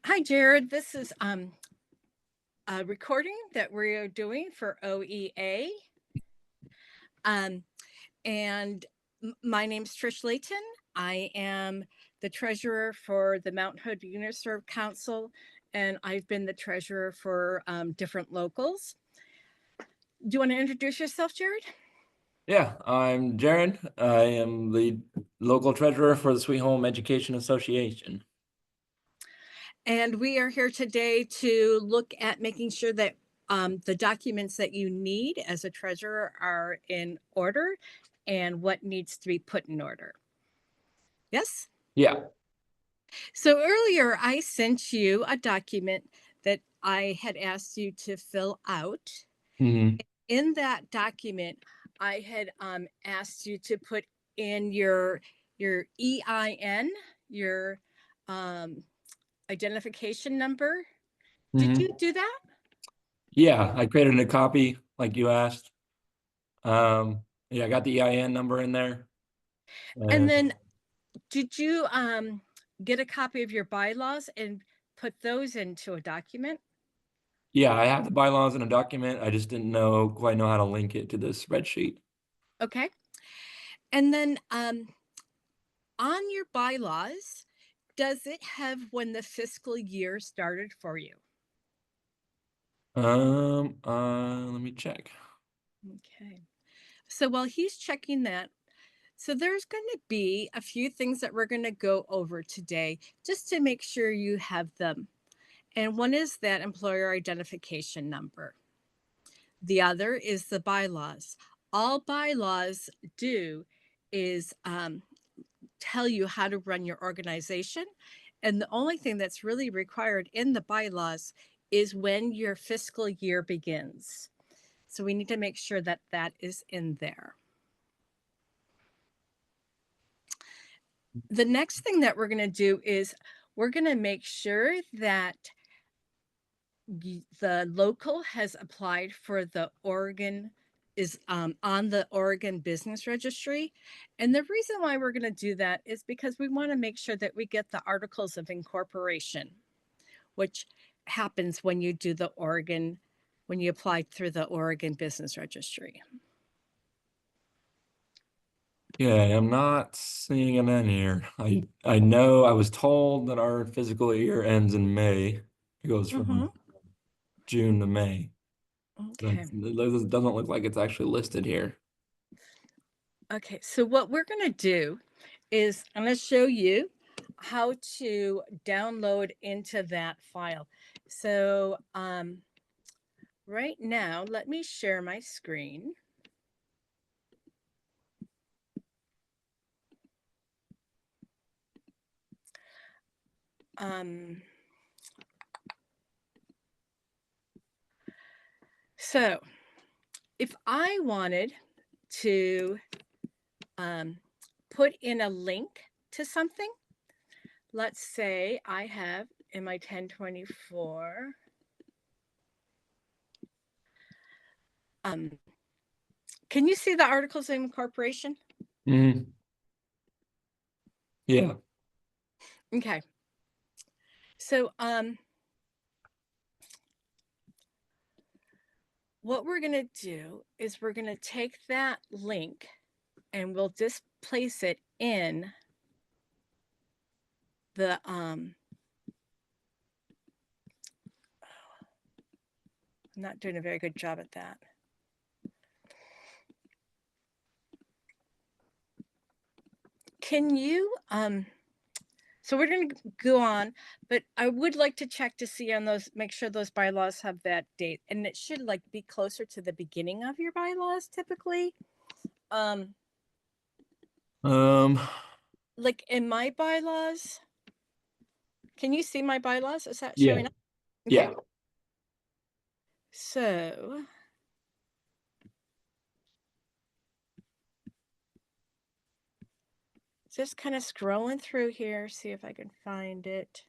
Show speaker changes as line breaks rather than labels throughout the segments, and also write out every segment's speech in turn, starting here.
Hi, Jared. This is a recording that we're doing for OEA. Um, and my name's Trish Layton. I am the treasurer for the Mount Hood Uniserve Council, and I've been the treasurer for different locals. Do you want to introduce yourself, Jared?
Yeah, I'm Jared. I am the local treasurer for the Sweet Home Education Association.
And we are here today to look at making sure that the documents that you need as a treasurer are in order and what needs to be put in order. Yes?
Yeah.
So earlier I sent you a document that I had asked you to fill out.
hmm
In that document, I had asked you to put in your EIN, your um, identification number. Did
hmm
you do that?
Yeah, I created a copy like you asked. Yeah, I got the EIN number in there.
And
And
then did you get a copy of your bylaws and put those into a document?
yeah, I have the bylaws in a document. I just didn't quite know how to link it to this spreadsheet.
Okay. And then on your bylaws, does it have when the fiscal year started for you?
Let me check.
Okay. So while he's checking that, so there's going to be a few things that we're going to go over today just to make sure you have them. And one is that employer identification number. The other is the bylaws. All bylaws do is tell you how to run your organization. And the only thing that's really required in the bylaws is when your fiscal year begins. So we need to make sure that that is in there. The next thing that we're going to do is we're going to make sure that the local has applied for the Oregon is on the Oregon Business Registry. And the reason why we're going to do that is because we want to make sure that we get the articles of incorporation, which happens when you do the Oregon, when you apply through the Oregon Business Registry.
Yeah, I'm not seeing it in here. I know I was told that our fiscal year ends in May. It goes
Mm-hmm.
from June to May.
Okay.
It doesn't look like it's actually listed here.
Okay. So what we're going to do is I'm going to show you how to download into that file. So right now, let me share my screen. Um, so if I wanted to put in a link to something, let's say I have in my 1024, can you see the articles of incorporation?
Mhm. Yeah.
Okay. So what we're going to do is we're going to take that link and we'll just place it in the I'm not doing a very good job at that. Can you so we're going to go on, but I would like to check to see on those, make sure those bylaws have that date, and it should like be closer to the beginning of your bylaws typically. Um,
Um,
like in my bylaws, can you see my bylaws? Is that
yeah.
showing up? Okay.
Yeah.
So just kind of scrolling through here, see if I can find it.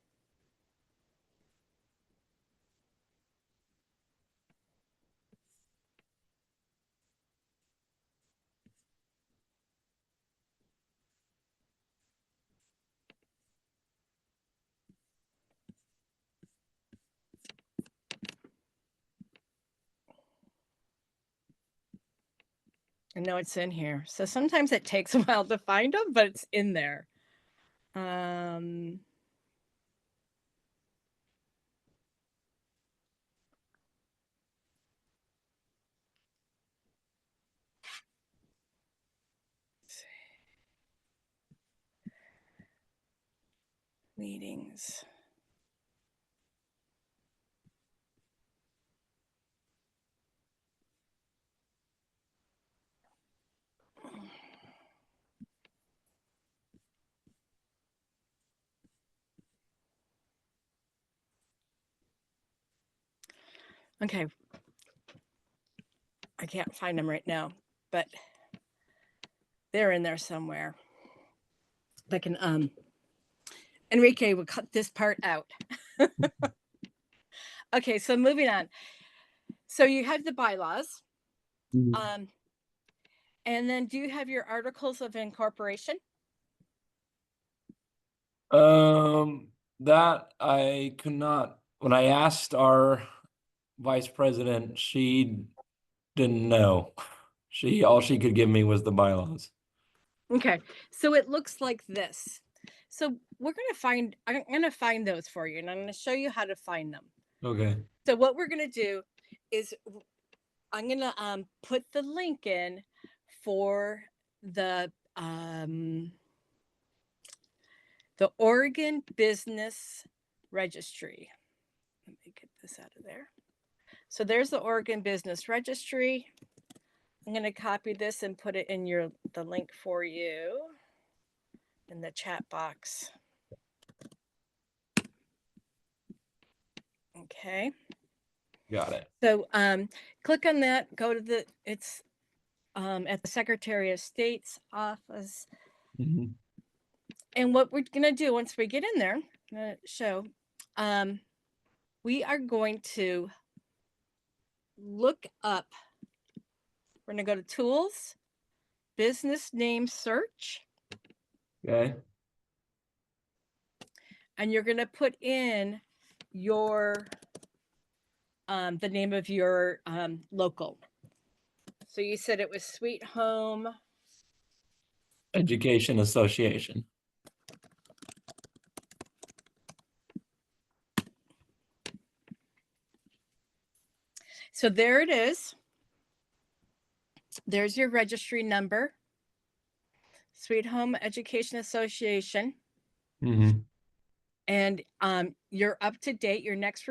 I know it's in here. So sometimes it takes a while to find them, but it's in there. Um, meetings. Okay, I can't find them right now, but they're in there somewhere. I can Enrique will cut this part out. Okay, so moving on. So you have the bylaws.
Mhm.
Um, and then do you have your articles of incorporation?
That I could not. When I asked our vice president, she didn't know. She all she could give me was the bylaws.
Okay, so it looks like this. So I'm gonna find those for you and I'm gonna show you how to find them.
Okay.
So what we're gonna do is I'm gonna put the link in for the Oregon Business Registry. Let me get this out of there. So there's the Oregon Business Registry. I'm going to copy this and put it in the link for you in the chat box. Okay.
Got it.
So click on that. Go to it's at the Secretary of State's office.
Mhm.
And what we're going to do once we get in there, I'm going to show, we are going to look up, we're going to go to Tools, Business Name Search,
Okay.
and you're going to put in your the name of your local. So you said it was Sweet Home.
Education Association.
So there it is. There's your registry number. Sweet Home Education Association.
Hmm.
And you're up to date. Your next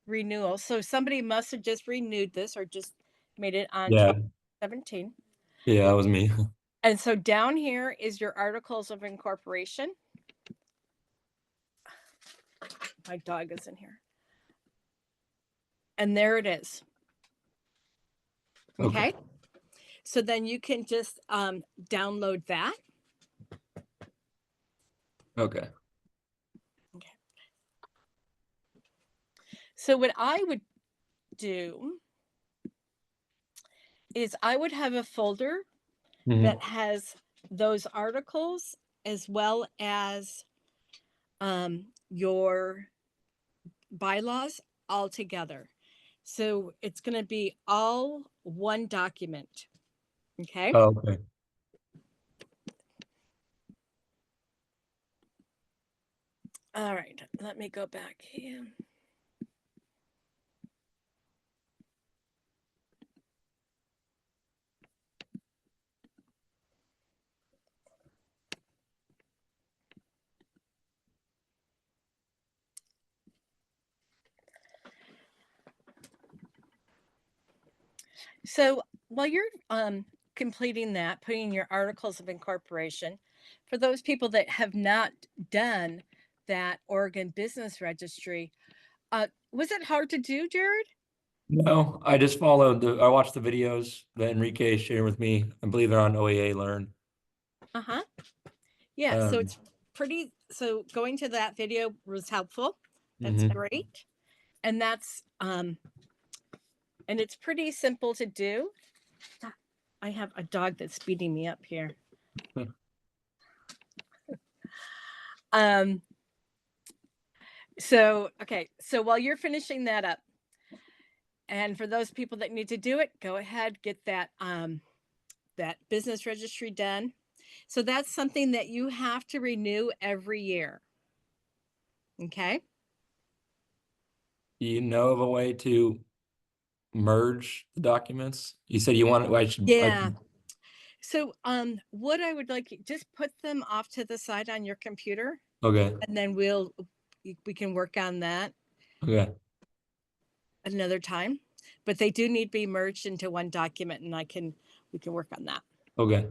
renewal. So somebody must have just renewed this or just made it on
Yeah.
2017.
Yeah, that was me.
And so down here is your articles of incorporation. My dog is in here. And there it is.
Okay.
Okay. So then you can just download that.
Okay.
Okay. So what I would do is I would have a folder that
Hmm.
has those articles as well as your bylaws all together. So it's going to be all one document. Okay.
Okay.
All right. Let me go back here. So while you're completing that, putting your articles of incorporation, for those people that have not done that Oregon Business Registry, was it hard to do, Jared?
No, I watched the videos that Enrique shared with me. I believe they're on OEA Learn.
Uh huh. Yeah. So
Um,
it's pretty. So going to that video was helpful. That's
hmm.
great, and and it's pretty simple to do. I have a dog that's beating me up here. Um. So okay. So while you're finishing that up, and for those people that need to do it, go ahead, get that that business registry done. So that's something that you have to renew every year. Okay.
You know of a way to merge the documents? You said you want, I
Yeah.
should,
So what I would like, just put them off to the side on your computer,
okay,
and then we can work on that
okay,
another time. But they do need to be merged into one document, and we can work on that.
okay,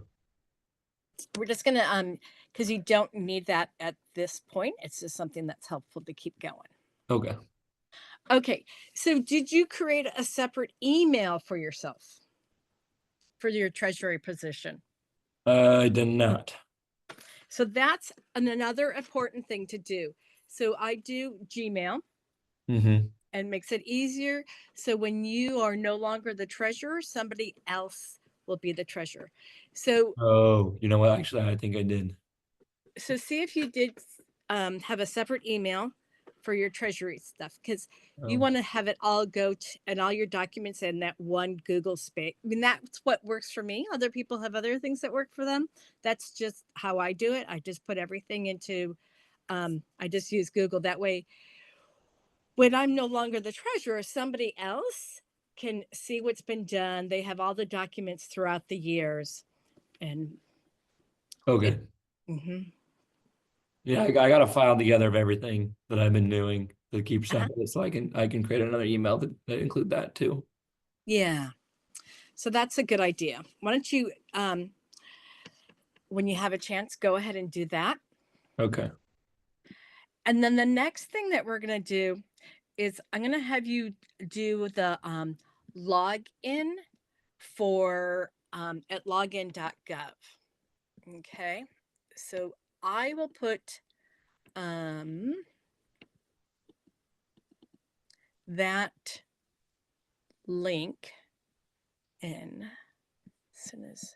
We're just gonna because you don't need that at this point. It's just something that's helpful to keep going.
okay.
Okay, so did you create a separate email for yourself for your treasury position?
I did not.
So that's another important thing to do. So I do Gmail
Mm-hmm.
and makes it easier. So when you are no longer the treasurer, somebody else will be the treasurer. So
Oh, you know what? Actually, I think I did.
see if you did have a separate email for your treasury stuff, because you
Oh,
want to have it all go to, and all your documents in that one Google space. I mean, that's what works for me. Other people have other things that work for them. That's just how I do it. I just put everything into, I just use Google. That way, when I'm no longer the treasurer, somebody else can see what's been done. They have all the documents throughout the years, and it,
okay.
mm-hmm.
Yeah, I got a file together of everything that I've been doing to keep
Uh-huh.
separate, so I can create another email that include that too.
Yeah. So that's a good idea. Why don't you, when you have a chance, go ahead and do that.
Okay.
And then the next thing that we're going to do is I'm going to have you do the login for at login.gov. Okay. So I will put that link in as soon as.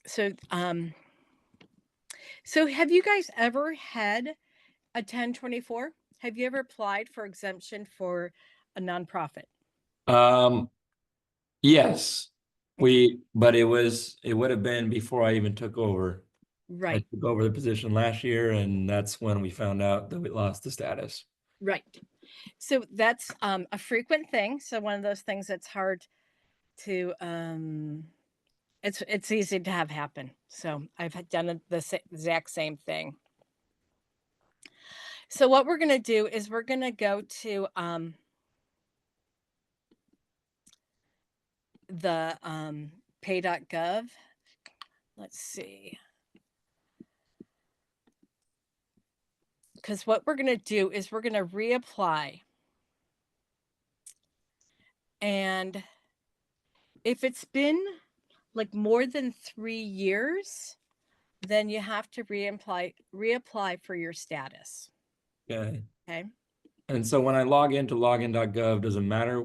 So, so have you guys ever had a 1024? Have you ever applied for exemption for a nonprofit?
Um, yes,
Okay.
but it would have been before I even took over. I
Right.
took over the position last year, and that's when we found out that we lost the status.
Right. So that's a frequent thing. So one of those things that's hard to it's easy to have happen. So I've done the exact same thing. So what we're going to do is we're going to go to the pay.gov. Let's see. Because what we're going to do is we're going to reapply. And if it's been like more than 3 years, then you have to reapply for your status.
Okay.
Okay.
And so when I log into login.gov, does it matter?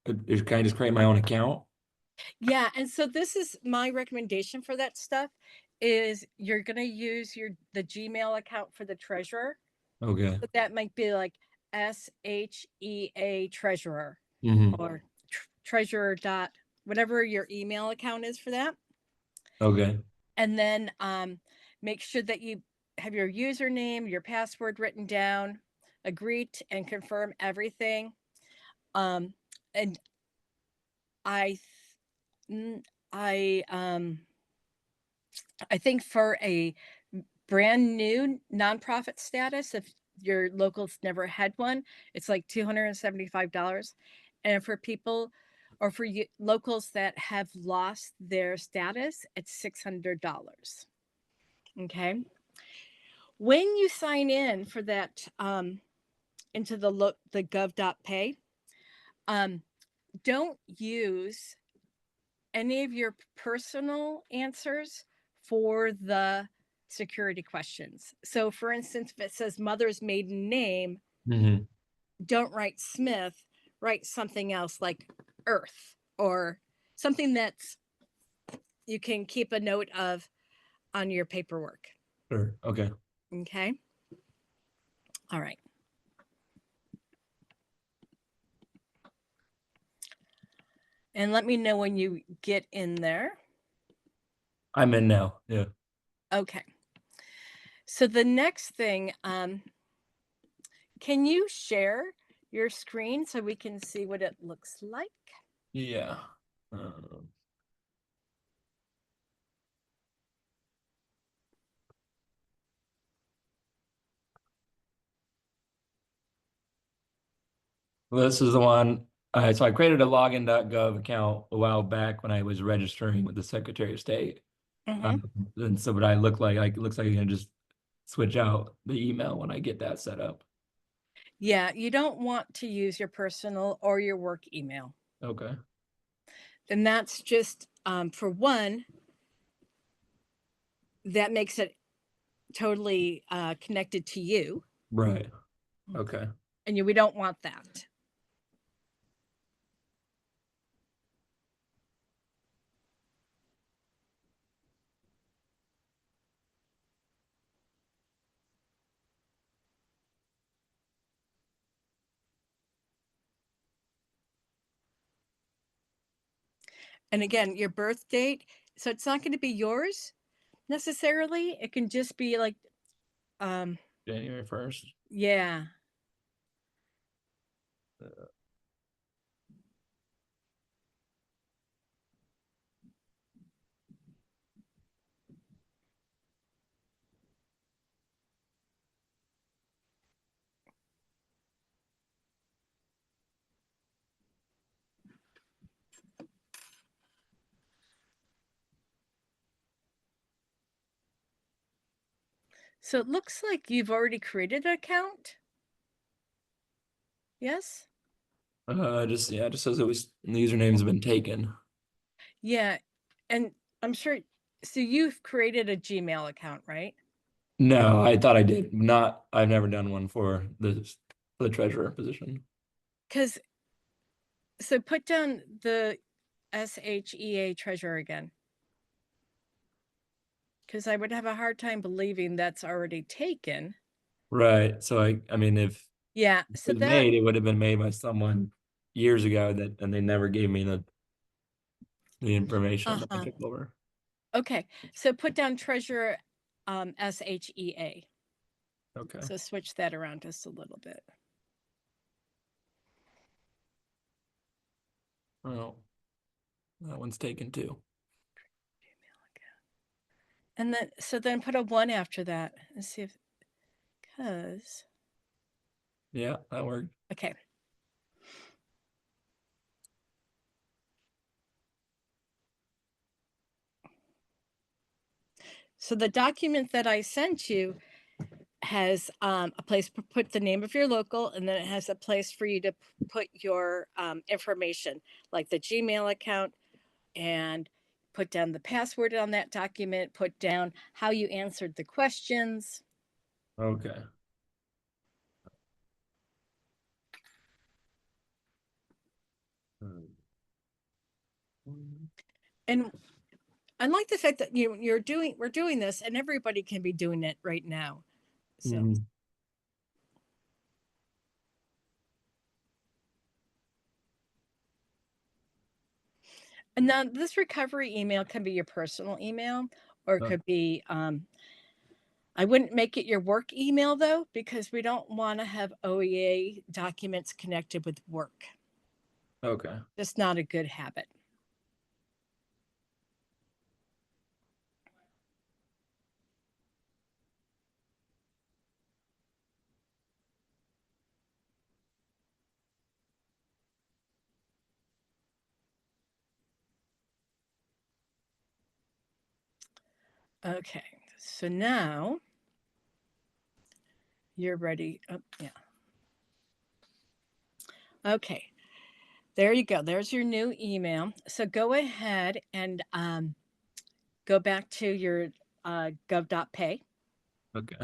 Can I just create my own account?
Yeah. And so this is my recommendation for that stuff is you're going to use the Gmail account for the treasurer.
Okay.
So that might be like SHEA treasurer
Hmm.
or treasurer dot whatever your email account is for that.
Okay.
And then make sure that you have your username, your password written down, agree and confirm everything. Um, and I, I, I think for a brand new nonprofit status, if your locals never had one, it's like $275. And for people or for you, locals that have lost their status, it's $600. Okay. When you sign in for that into the gov.pay, um, don't use any of your personal answers for the security questions. So, for instance, if it says mother's maiden name,
Hmm.
don't write Smith, write something else like Earth or something that's you can keep a note of on your paperwork.
Sure. Okay.
Okay. All right. And let me know when you get in there.
I'm in now. Yeah.
Okay. So the next thing, can you share your screen so we can see what it looks like?
Yeah. Um, well, this is the one. So I created a login.gov account a while back when I was registering with the Secretary of State.
Hmm.
Um, and so, but I look like it looks like I can just switch out the email when I get that set up.
Yeah, you don't want to use your personal or your work email.
Okay.
And that's just, for one, that makes it totally connected to you.
Right. Okay.
And we don't want that. And again, your birth date. So it's not going to be yours necessarily. It can just be like, um,
January 1st.
yeah. So it looks like you've already created an account. Yes.
Just yeah, it just says it was the username's been taken.
Yeah. And I'm sure. So you've created a Gmail account, right?
No, I thought I did. Not, I've never done one for the treasurer position.
Because so put down the SHEA treasurer again. Because I would have a hard time believing that's already taken.
Right. So I mean, if
Yeah.
it
So
was
that,
made, it would have been made by someone years ago that and they never gave me the information that I
uh-huh.
took over.
Okay. So put down treasurer SHEA.
Okay.
So switch that around just a little bit.
Oh, that one's taken too.
And then, so then put a one after that and see if, because,
Yeah, that worked.
okay. So the document that I sent you has a place to put the name of your local, and then it has a place for you to put your information, like the Gmail account, and put down the password on that document, put down how you answered the questions.
Okay.
And I like the fact that we're doing this, and everybody can be doing it right now. So,
Mhm.
and now this recovery email can be your personal email, or it
Oh,
could be, I wouldn't make it your work email though, because we don't want to have OEA documents connected with work.
okay.
Just not a good habit. Okay, so now you're ready. Oh, yeah. Okay, there you go. There's your new email. So go ahead and go back to your gov.pay.
Okay.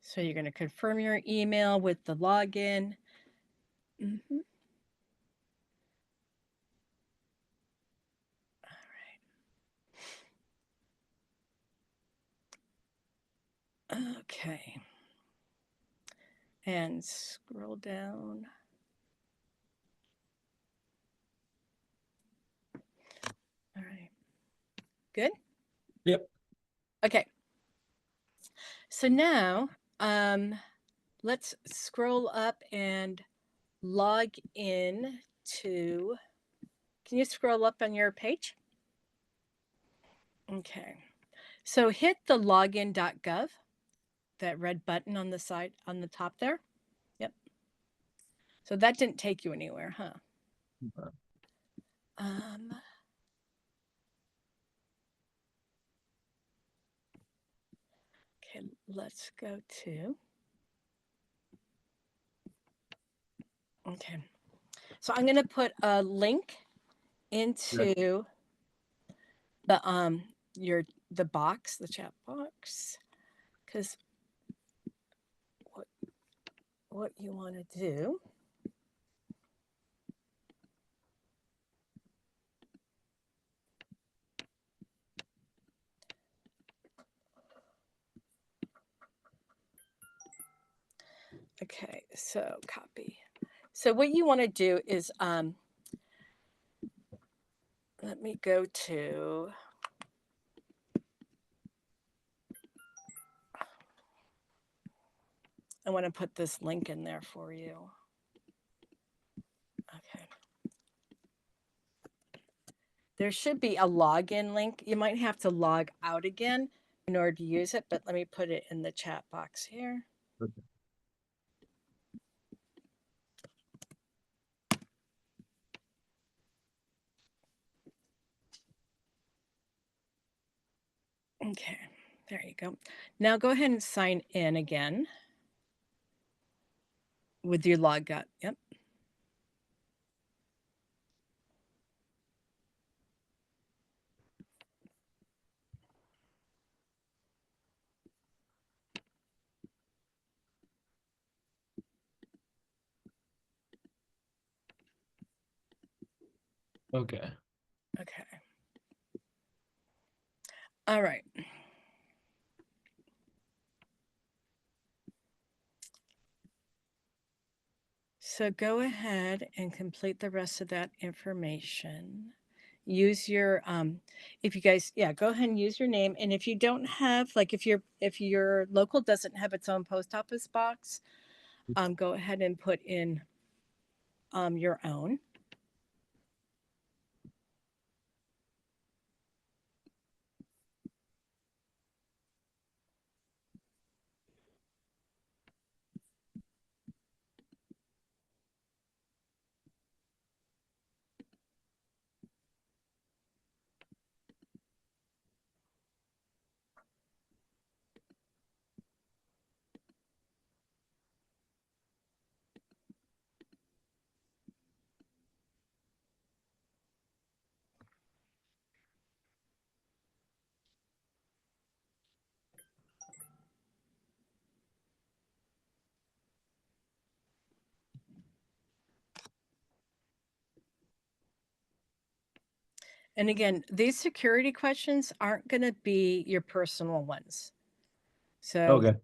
So you're going to confirm your email with the login. Mm-hmm. Okay. And scroll down. All right. Good.
Yep.
Okay. So now let's scroll up and log in to. Can you scroll up on your page? Okay. So hit the login.gov, that red button on the side on the top there. Yep. So that didn't take you anywhere, huh? Um, okay, let's go to. Okay. So I'm going to put a link into the your the box, the chat box, because what you want to do. Okay, so copy. So what you want to do is let me go to. I want to put this link in there for you. Okay. There should be a login link. You might have to log out again in order to use it, but let me put it in the chat box here. Okay, there you go. Now go ahead and sign in again with your logout. Yep.
Okay.
Okay. All right. So go ahead and complete the rest of that information. Use your if you guys, yeah, go ahead and use your name. And if you don't have, like, if your local doesn't have its own post office box, go ahead and put in your own. And again, these security questions aren't going to be your personal ones. So
Okay.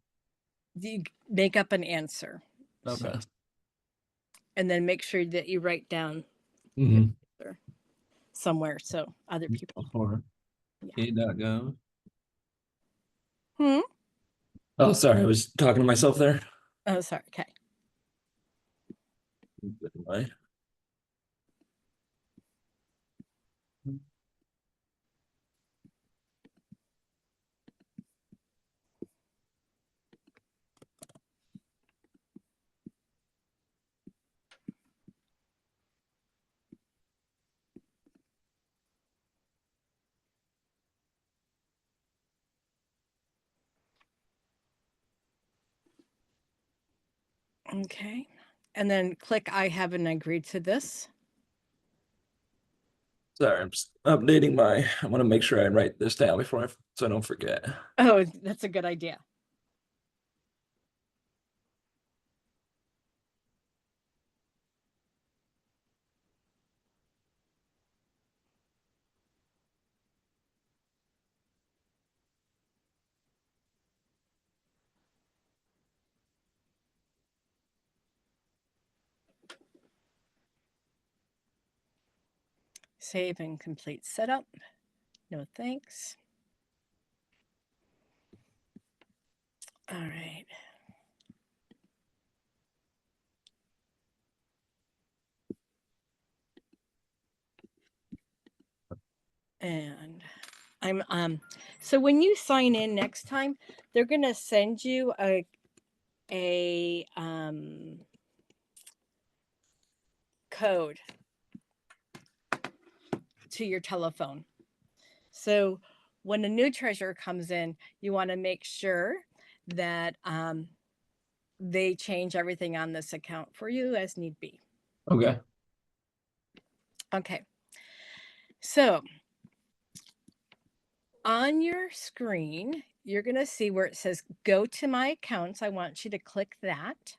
you make up an answer.
Okay.
So, and then make sure that you write down your
Mm-hmm.
answer somewhere so other people. Yeah.
A.gov.
Hmm.
Oh, sorry, I was talking to myself there.
Oh, sorry. Okay. Okay. And then click I haven't agreed to this.
Sorry, I'm just updating my. I want to make sure I write this down before so I don't forget.
Oh, that's a good idea. Save and complete setup. No thanks. All right. And so when you sign in next time, they're gonna send you a code to your telephone. So when a new treasurer comes in, you want to make sure that they change everything on this account for you as need be.
Okay.
Okay. So on your screen, you're going to see where it says go to my accounts. I want you to click that.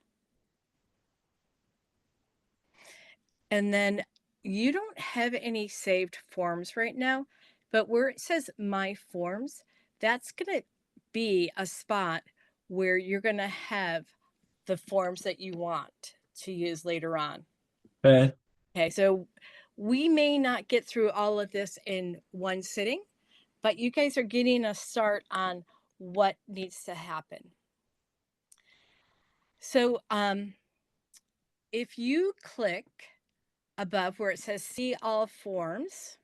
And then you don't have any saved forms right now, but where it says my forms, that's going to be a spot where you're going to have the forms that you want to use later on.
Okay.
Okay, so we may not get through all of this in one sitting, but you guys are getting a start on what needs to happen. So if you click above where it says see all forms,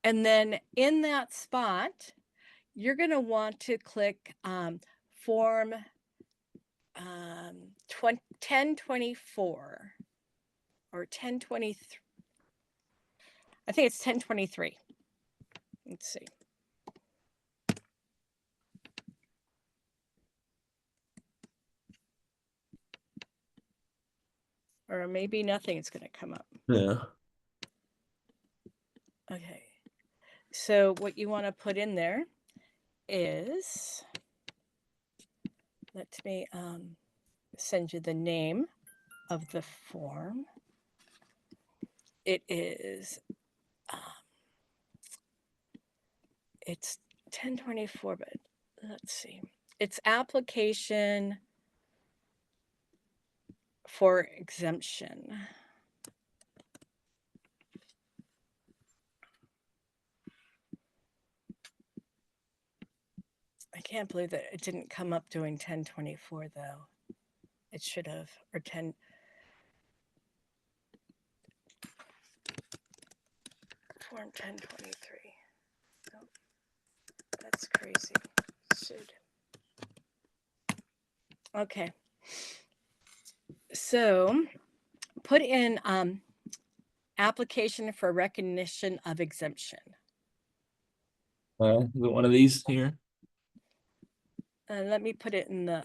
and then in that spot, you're going to want to click form 1024 or 1023. I think it's 1023. Let's see. Or maybe nothing is going to come up.
Yeah.
Okay. So what you want to put in there is, let me send you the name of the form. It is, it's 1024, but let's see. It's application for exemption. I can't believe that it didn't come up doing 1024 though. It should have, or 10. Form 1023. Oh, that's crazy. Should. Okay. So put in application for recognition of exemption.
Is it one of these here?
Let me put it in the,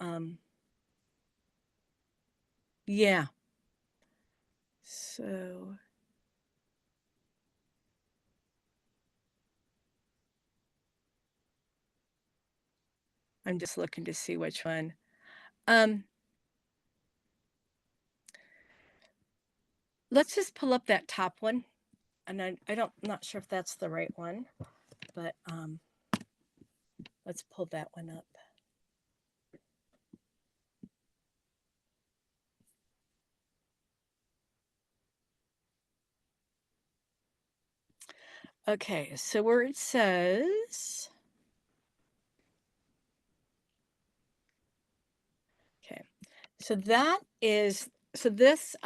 yeah. So I'm just looking to see which one. Let's just pull up that top one. And I'm not sure if that's the right one, but let's pull that one up. Okay, so where it says, okay, so that is, so this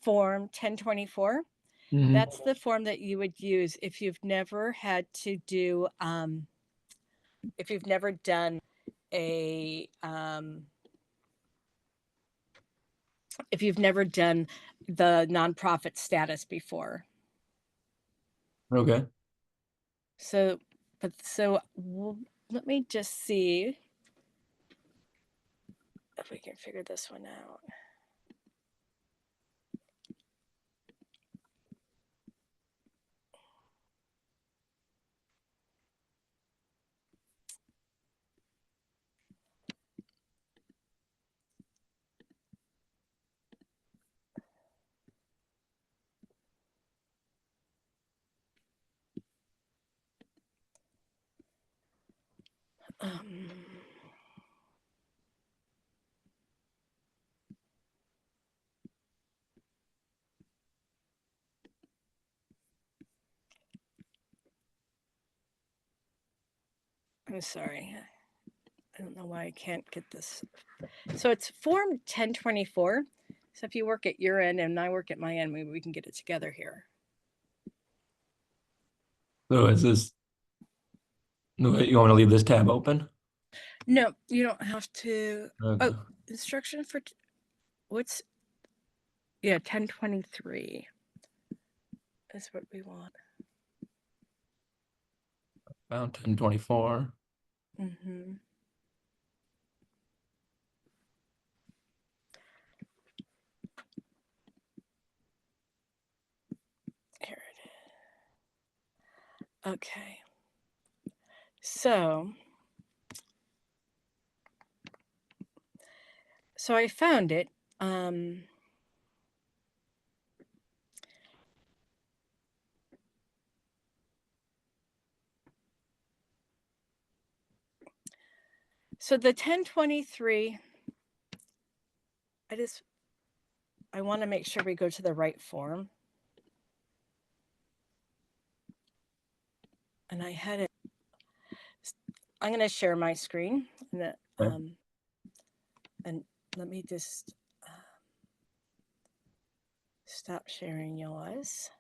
form 1024, that's the form that you would use if you've never had to do, if you've never done a, if you've never done the nonprofit status before.
Okay.
So, but so let me just see if we can figure this one out. Um, I'm sorry. I don't know why I can't get this. So it's Form 1024. So if you work at your end and I work at my end, maybe we can get it together here.
So is this, you want me to leave this tab open?
No, you don't have to.
Okay.
Oh, instruction for what's, yeah, 1023 is what we want.
Found 1024.
Mm-hmm. Here it is. Okay. So I found it. So the 1023, I want to make sure we go to the right form. And I had it. I'm going to share my screen
Okay.
and let me just stop sharing yours.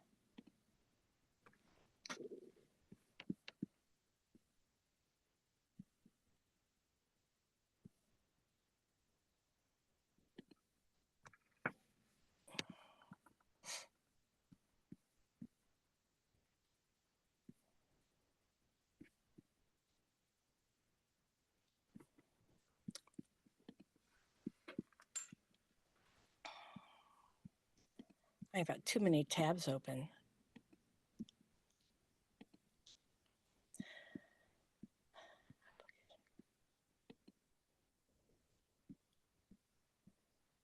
I've got too many tabs open.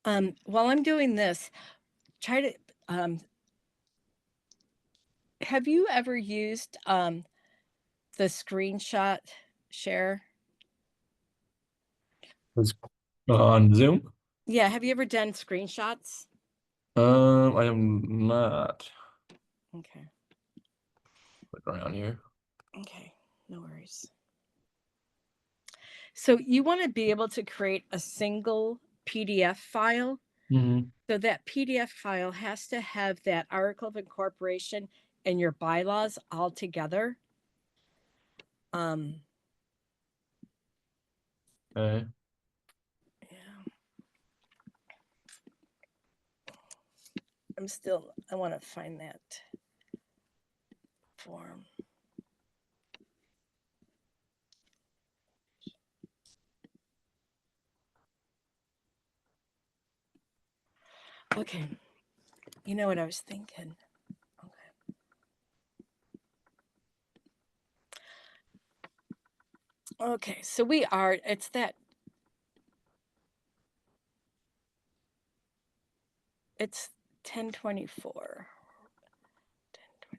While I'm doing this, try to. Have you ever used the screenshot share?
It's on Zoom?
Yeah, have you ever done screenshots?
I am not.
Okay.
Look around here.
Okay, no worries. So you want to be able to create a single PDF file.
Mm-hmm.
So that PDF file has to have that article of incorporation and your bylaws all together. Um,
Okay.
yeah, I want to find that form. Okay, you know what I was thinking? Okay. Okay, so it's that, it's 1024. 1024, 1023.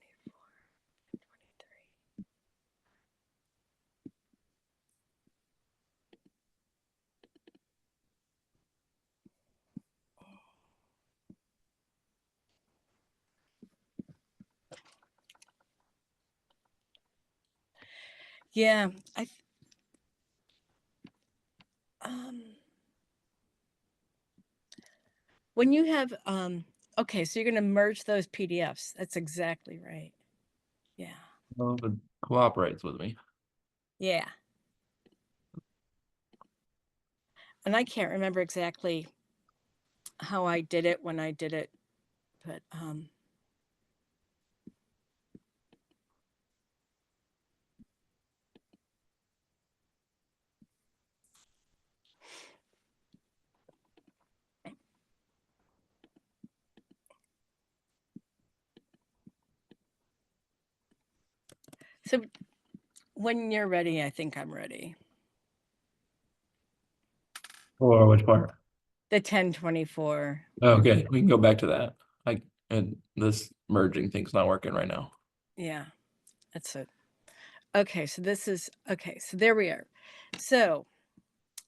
Yeah, um, when you have, okay, so you're going to merge those PDFs. That's exactly right. Yeah.
Well, it cooperates with me.
Yeah. And I can't remember exactly how I did it when I did it, but so when you're ready, I think I'm ready.
Or which part?
The 1024.
Okay, we can go back to that. And this merging thing's not working right now.
Yeah, that's it. Okay, so this is okay. So there we are. So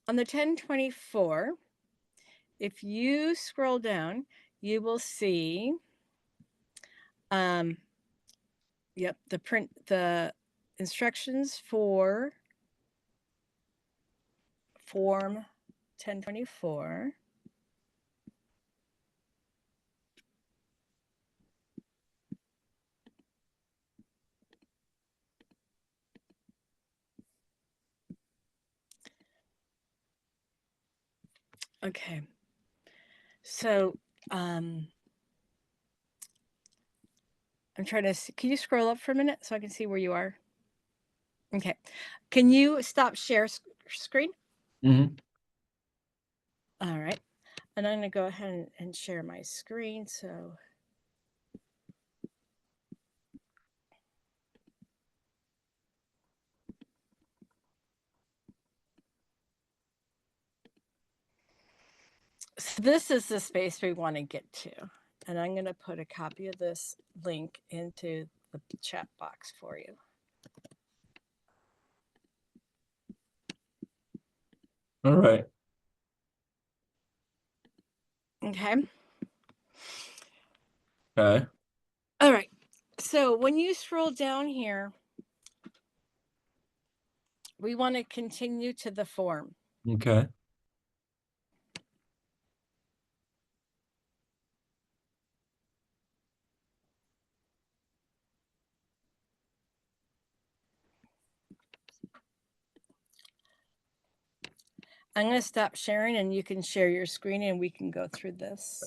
on the 1024, if you scroll down, you will see, um, yep, the instructions for Form 1024. Okay. So I'm trying to see, can you scroll up for a minute so I can see where you are? Okay. Can you stop share screen?
Mm-hmm.
All right. And I'm going to go ahead and share my screen. So this is the space we want to get to. And I'm going to put a copy of this link into the chat box for you.
All right.
Okay.
Okay.
All right. So when you scroll down here, we want to continue to the form.
Okay.
I'm going to stop sharing and you can share your screen and we can go through this.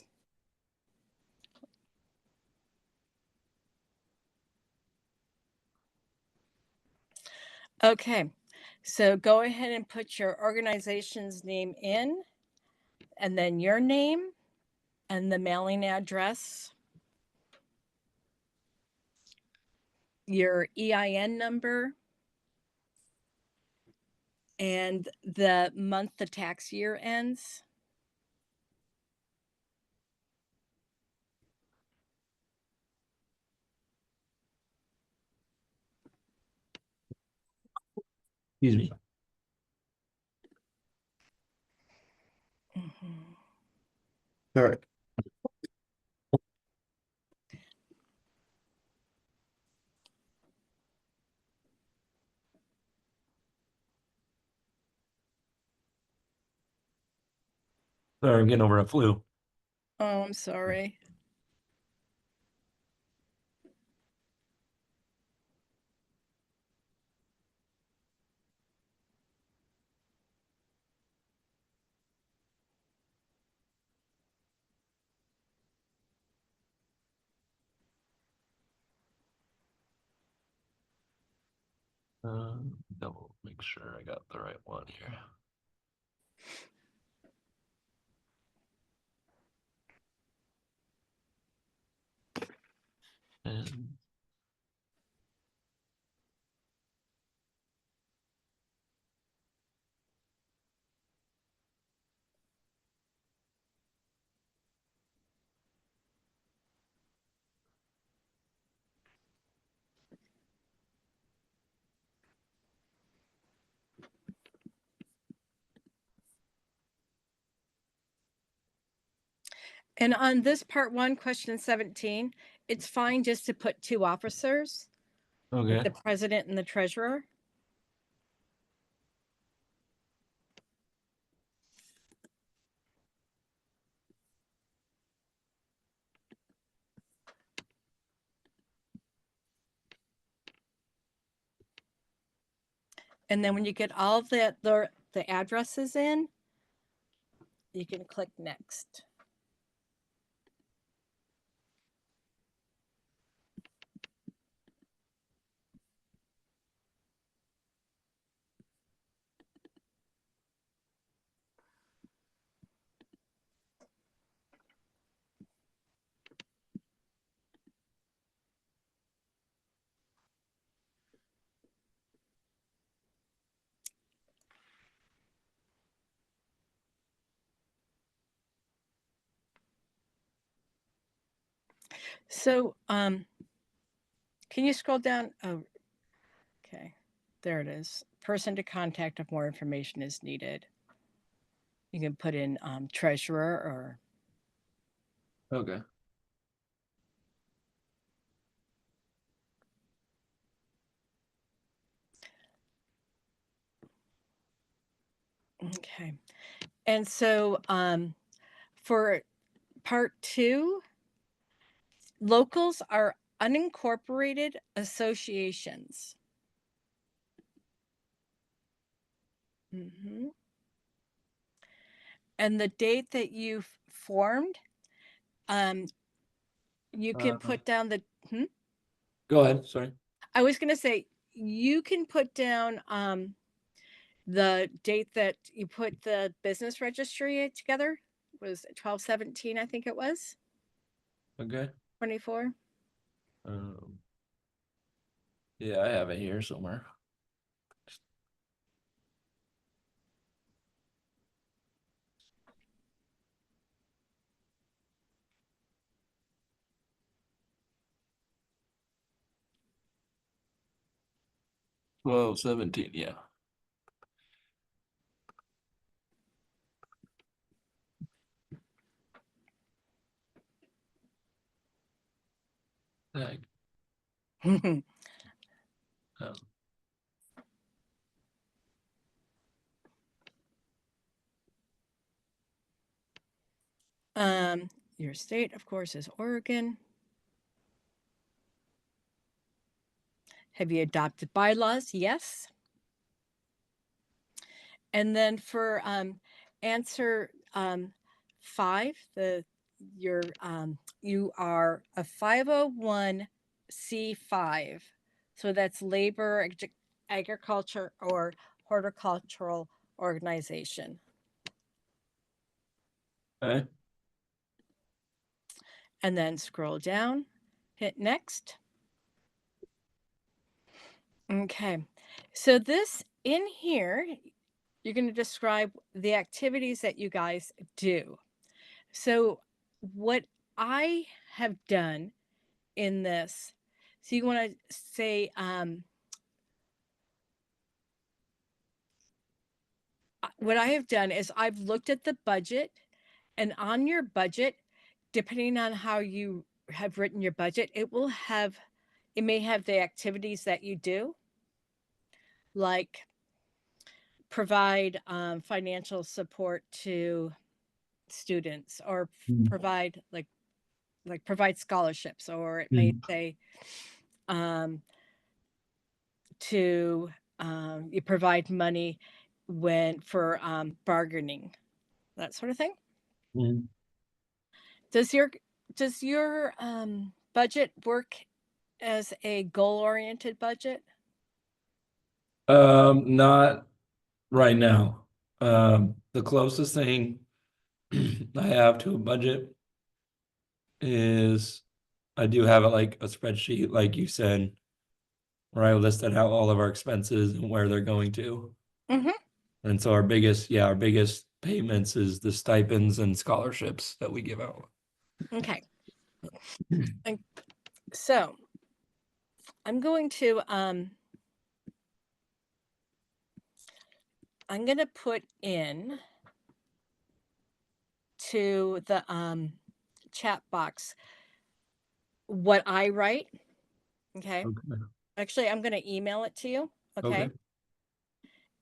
Okay, so go ahead and put your organization's name in, and then your name and the mailing address, your EIN number, and the month the tax year ends.
Excuse me.
Mm-hmm.
All right. Sorry, I'm getting over a flu.
Oh, I'm sorry.
Double make sure I got the right one here. And
And on this part one, question 17, it's fine just to put two officers, like
okay.
the president and the treasurer. And then when you get all the addresses in, you can click next. So, can you scroll down? Oh, okay. There it is. Person to contact if more information is needed. You can put in treasurer or.
Okay.
Okay. And so for part two, locals are unincorporated associations. Mm-hmm. And the date that you formed, um, you can
Uh,
put down the. Hmm?
Go ahead. Sorry.
I was going to say you can put down the date that you put the business registry together. Was 12/17, I think it was.
Okay.
24.
Um, yeah, I have it here somewhere. 12/17. Yeah. Tag. Um,
um, your state, of course, is Oregon. Have you adopted bylaws? Yes. And then for answer 5, you are a 501c5. So that's labor, agriculture, or horticultural organization.
okay.
And then scroll down, hit next. Okay. So this in here, you're going to describe the activities that you guys do. So what I have done in this, so you want to say, what I have done is I've looked at the budget, and on your budget, depending on how you have written your budget, it may have the activities that you do, like provide financial support to students, or
Mm.
provide provide scholarships, or it may
Mm.
say um, to you provide money when for bargaining, that sort of thing.
Mm.
Does your budget work as a goal oriented budget?
Not right now. The closest thing I have to a budget is I do have it like a spreadsheet, like you said, where I listed out all of our expenses and where they're going to.
Mm-hmm.
And so our biggest payments is the stipends and scholarships that we give out.
Okay. And so I'm going to put in to the chat box what I write. Okay.
Okay.
Actually, I'm going to email it to you.
Okay.
Okay.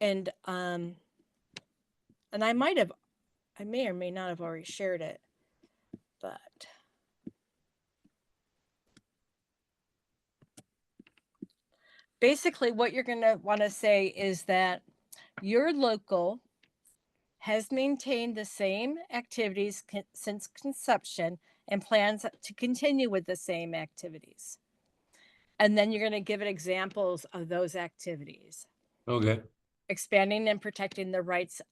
And I I may or may not have already shared it, but basically what you're going to want to say is that your local has maintained the same activities since conception and plans to continue with the same activities. And then you're going to give it examples of those activities.
Okay.
Expanding and protecting the rights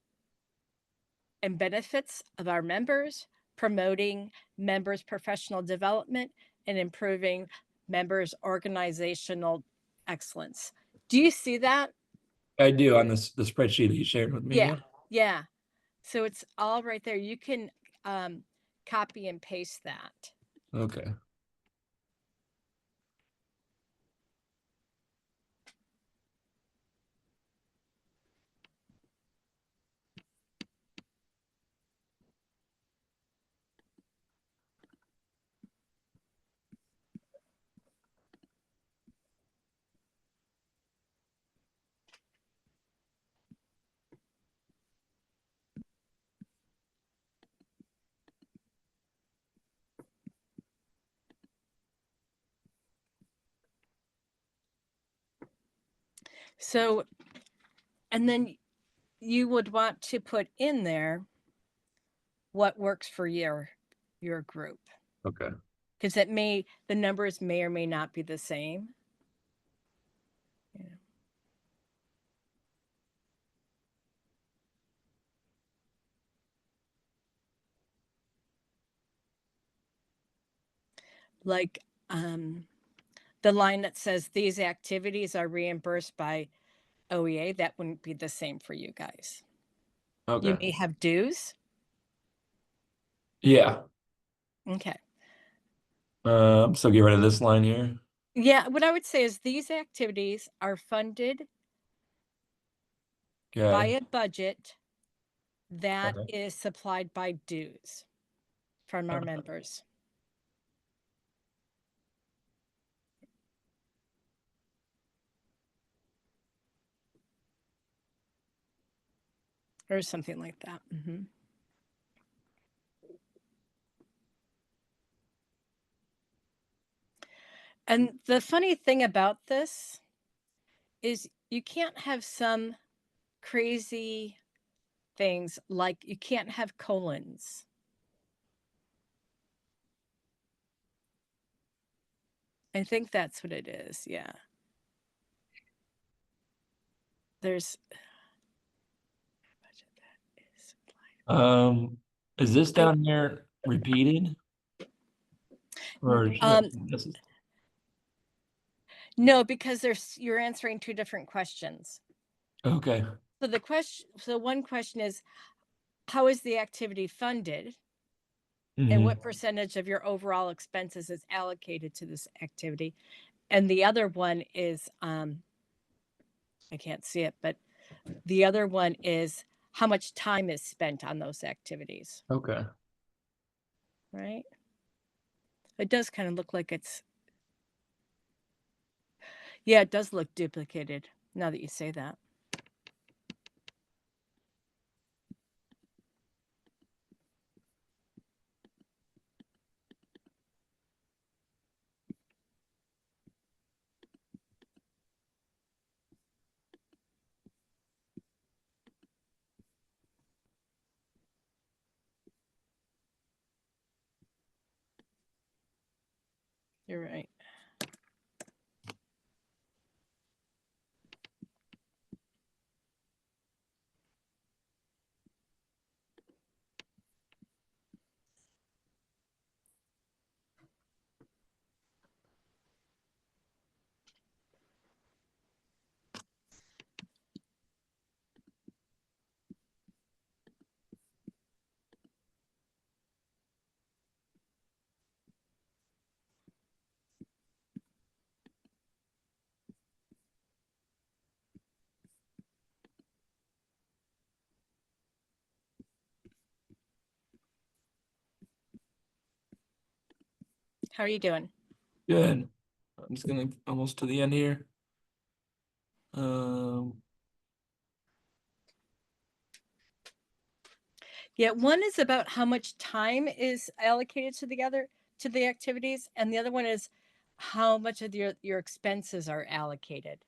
and benefits of our members, promoting members' professional development, and improving members' organizational excellence. Do you see that?
I do on the spreadsheet that you shared with me.
Yeah,
Yeah.
yeah. So it's all right there. You can copy and paste that.
Okay.
So, and then you would want to put in there what works for your group,
Okay.
because the numbers may or may not be the same. Yeah. Like the line that says these activities are reimbursed by OEA, that wouldn't be the same for you guys. You
Okay.
may have dues.
Yeah.
Okay.
So get rid of this line here.
Yeah, what I would say is these activities are funded by
Okay.
a budget that
Okay.
is supplied by dues from our members, or something like that. And the funny thing about this is you can't have some crazy things like you can't have colons. I think that's what it is. Yeah. There's
Um, is this
so
down here repeated? Or this is
no, because you're answering two different questions.
okay.
So one question is how is the activity funded? And
Hmm.
what percentage of your overall expenses is allocated to this activity? And the other one is I can't see it, but the other one is how much time is spent on those activities,
Okay.
right? It does kind of look like yeah, it does look duplicated now that you say that. You're right. How are you doing?
Good. I'm just gonna almost to the end here. Um,
Yeah, one is about how much time is allocated to the activities, and the other one is how much of your expenses are allocated.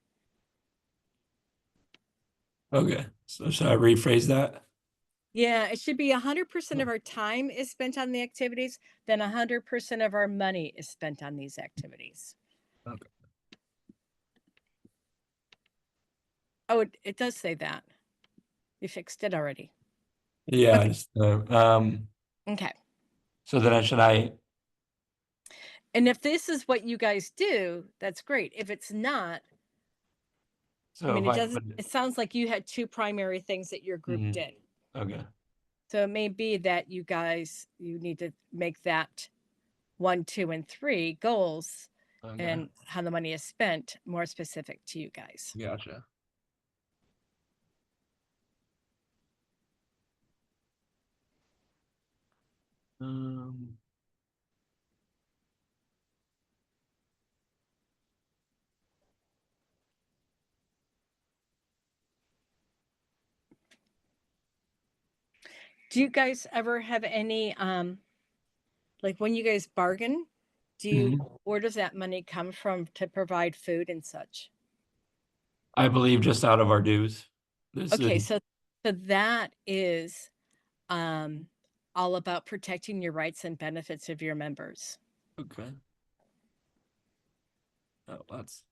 okay. So should I rephrase that?
Yeah, it should be 100% of our time is spent on the activities, then 100% of our money is spent on these activities.
Okay.
Oh, it does say that. You fixed it already.
Yeah,
Okay.
just
Okay.
so then should I
And if this is what you guys do, that's great. If it's not, I
so
mean,
if I put
it sounds like you had two primary things that your group
mhm.
did.
Okay.
So it may be that you need to make that 1, 2, and 3 goals
Okay.
and how the money is spent more specific to you guys.
Gotcha. Um,
Do you guys ever have any like when you guys bargain,
mhm.
where does that money come from to provide food and such?
I believe just out of our dues. This is
Okay, so that is um, all about protecting your rights and benefits of your members
okay. Oh, that's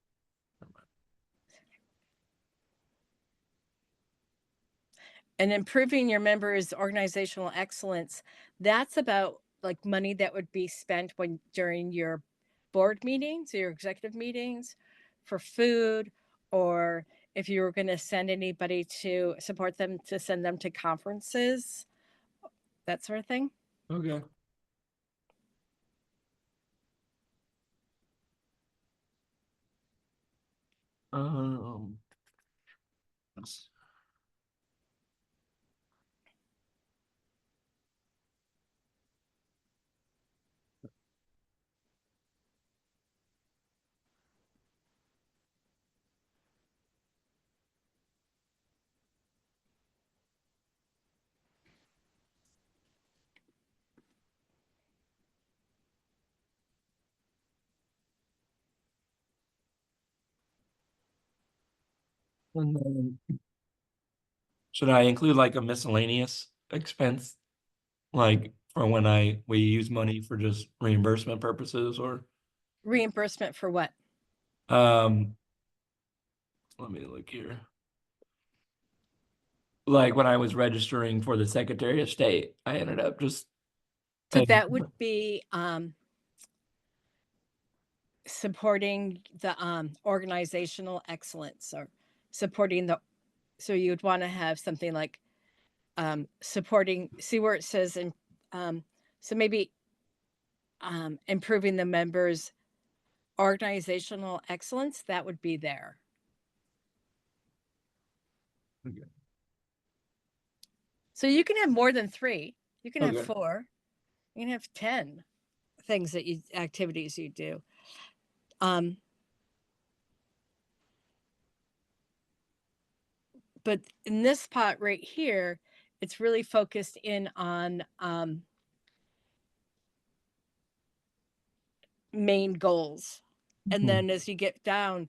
and improving your members' organizational excellence. That's about like money that would be spent when during your board meetings, your executive meetings, for food, or if you were going to send anybody to support them to send them to conferences, that sort of thing.
okay. Um, and then should I include like a miscellaneous expense, like for when we use money for just reimbursement purposes, or
Reimbursement for what?
um, let me look here. Like when I was registering for the Secretary of State, I ended up just
So
paying.
that would be supporting the organizational excellence or supporting the. So you'd want to have something like supporting. See where it says, and so maybe improving the members' organizational excellence. That would be there.
Okay.
So you can have more than three. You can have
Okay.
four. You can have 10 things that you activities you do. Um, but in this pot right here, it's really focused in on main goals. And
Hmm.
then as you get down,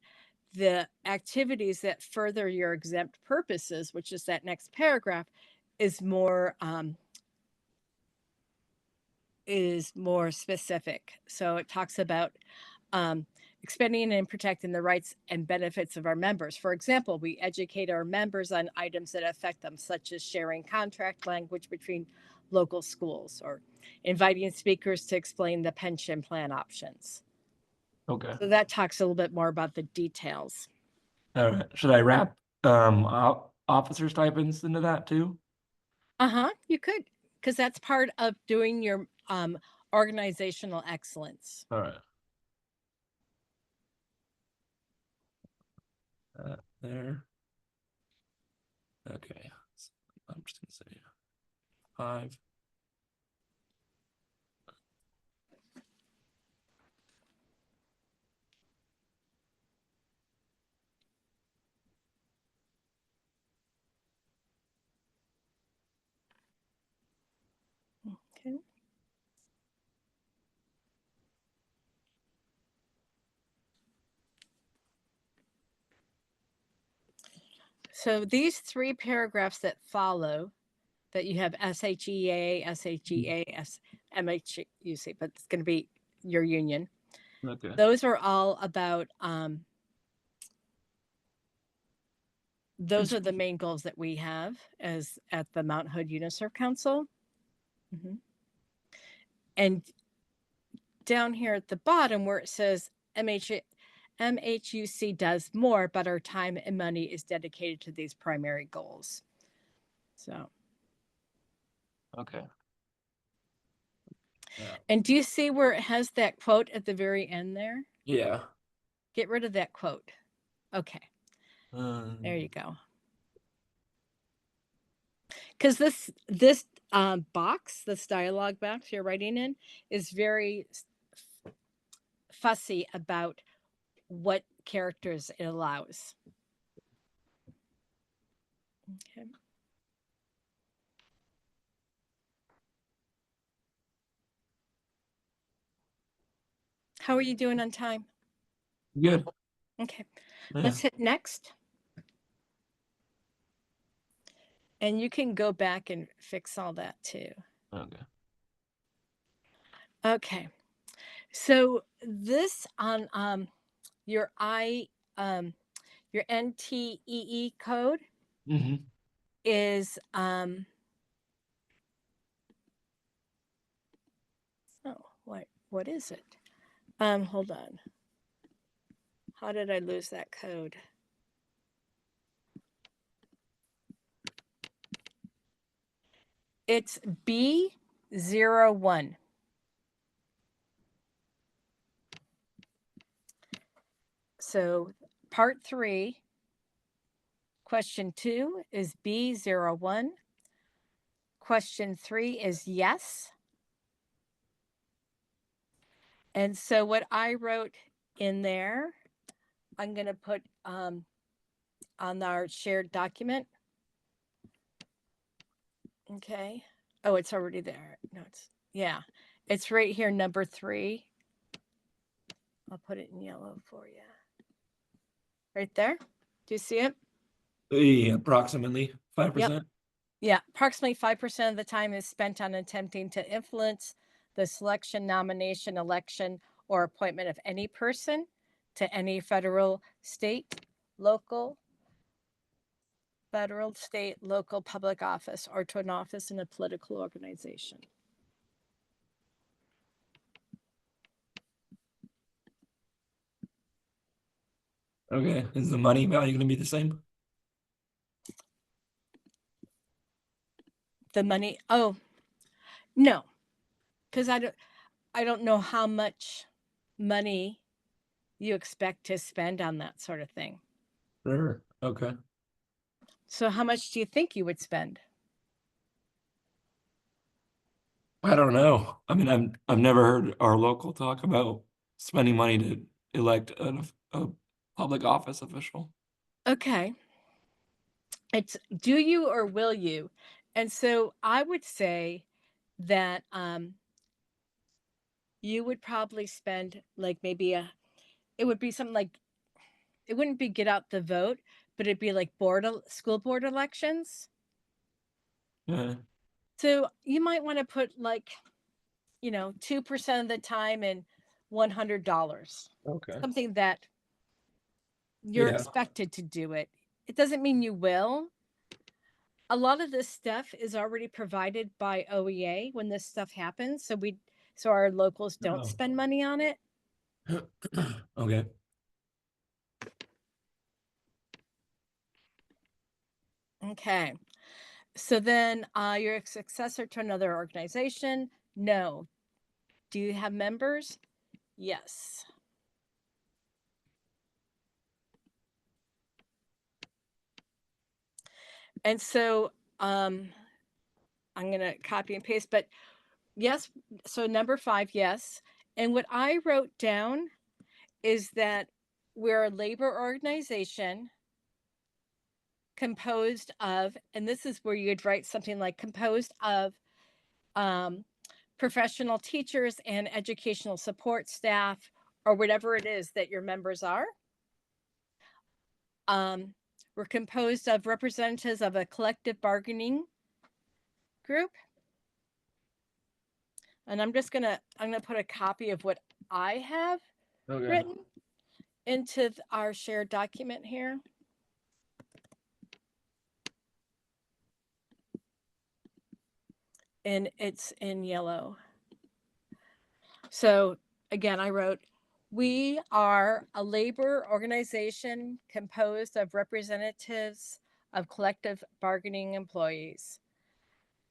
the activities that further your exempt purposes, which is that next paragraph, is more specific. So it talks about um, expanding and protecting the rights and benefits of our members. For example, we educate our members on items that affect them, such as sharing contract language between local schools or inviting speakers to explain the pension plan options.
Okay.
So that talks a little bit more about the details.
All right. Should I wrap officer stipends into that too?
Uh-huh, you could, because that's part of doing your organizational excellence.
All right. There. Okay. I'm just gonna say 5.
Okay. So these three paragraphs that follow, that you have SHEA, SHEA, MHUC, but it's going to be your union.
Okay.
Those are all about, those
It's
are the main goals that we have as at the Mount Hood UNICEF Council. Mm-hmm. And down here at the bottom where it says MHUC does more, but our time and money is dedicated to these primary goals. So,
okay. Yeah.
and do you see where it has that quote at the very end there?
Yeah.
Get rid of that quote. Okay, there
Um,
you go. Because this box, this dialogue box you're writing in, is very fussy about what characters it allows. Okay. How are you doing on time?
good.
Okay,
Yeah.
let's hit next. And you can go back and fix all that too.
Okay.
Okay. So this on your I your NTEE code
Hmm.
is oh what is it? Hold on. How did I lose that code? It's B01. So part 3, question 2 is B01. Question 3 is yes. And so what I wrote in there, I'm going to put on our shared document. Okay. Oh, it's already there. No, yeah, it's right here, number 3. I'll put it in yellow for you. Right there. Do you see it?
Approximately
Yep.
5%.
Yeah. Approximately 5% of the time is spent on attempting to influence the selection, nomination, election, or appointment of any person to any federal, state, local public office, or to an office in a political organization.
Okay. Is the money value going to be the same?
The money, oh, no, because I don't know how much money you expect to spend on that sort of thing.
Sure. Okay.
So how much do you think you would spend?
I don't know. I mean, I've never heard our local talk about spending money to elect a public office official.
Okay. It's do you or will you? And so I would say that you would probably spend like maybe it would be something like, it wouldn't be get out the vote, but it'd be like school board elections.
Yeah.
So you might want to put like, 2% of the time and $100.
Okay.
Something that you're
Yeah.
expected to do it. It doesn't mean you will. A lot of this stuff is already provided by OEA when this stuff happens. So our locals don't
Oh.
spend money on it.
Okay.
Okay. So then you're a successor to another organization? No. Do you have members? Yes. And so I'm going to copy and paste, but yes. So number 5, yes. And what I wrote down is that we're a labor organization composed of, and this is where you'd write something like composed of um, professional teachers and educational support staff, or whatever it is that your members are. Um, we're composed of representatives of a collective bargaining group. And I'm gonna put a copy of what I have
Okay.
written into our shared document here. And it's in yellow. So again, I wrote, we are a labor organization composed of representatives of collective bargaining employees.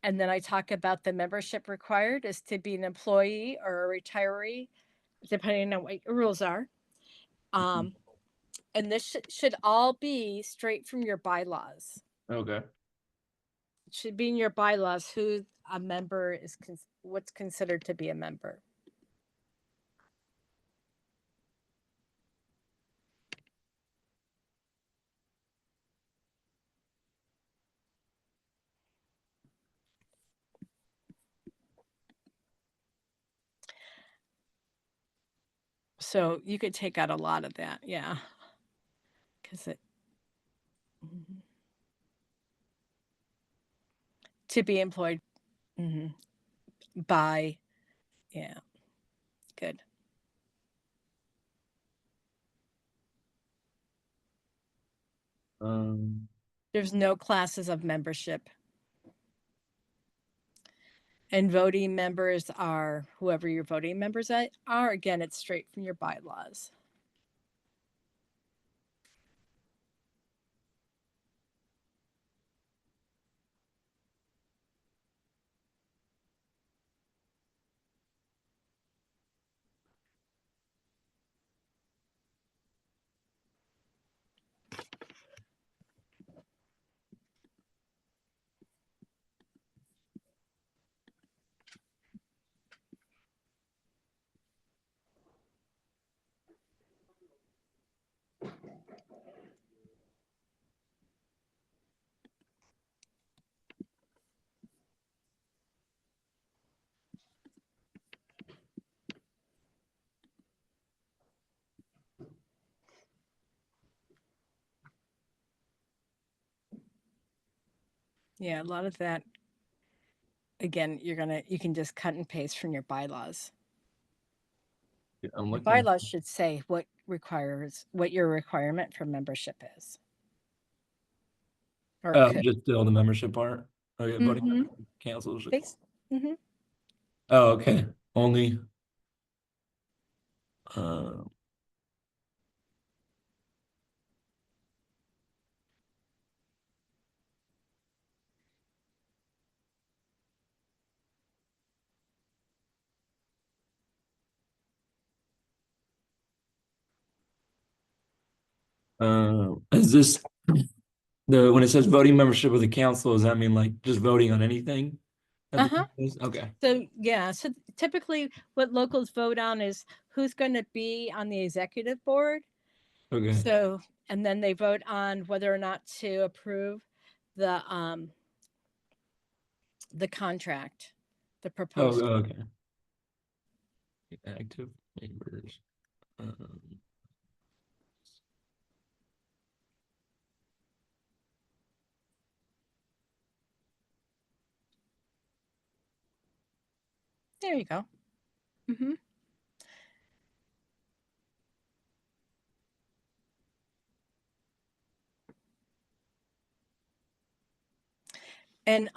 And then I talk about the membership required is to be an employee or a retiree, depending on what your rules are.
Mhm.
Um, and this should all be straight from your bylaws.
Okay.
It should be in your bylaws who a member is, what's considered to be a member. So you could take out a lot of that, yeah, because it. Mhm. To be employed by, yeah, good.
Um,
There's no classes of membership. And voting members are whoever your voting members are. Again, it's straight from your bylaws. Yeah, a lot of that, again, you can just cut and paste from your bylaws.
yeah, I'm
Your
looking.
bylaws should say what your requirement for membership is. Or it could.
Just still the membership part. Okay, voting
Mm-hmm.
cancels.
Base. Mm-hmm.
Oh, okay. Only. Uh, is this the when it says voting membership of the council? Does that mean like just voting on anything that the
Uh-huh.
council is? Okay.
So yeah, so typically what locals vote on is who's going to be on the executive board.
Okay.
So, and then they vote on whether or not to approve the the contract, the
Oh,
proposed.
okay. Active members. Um,
There you go. Mm-hmm. And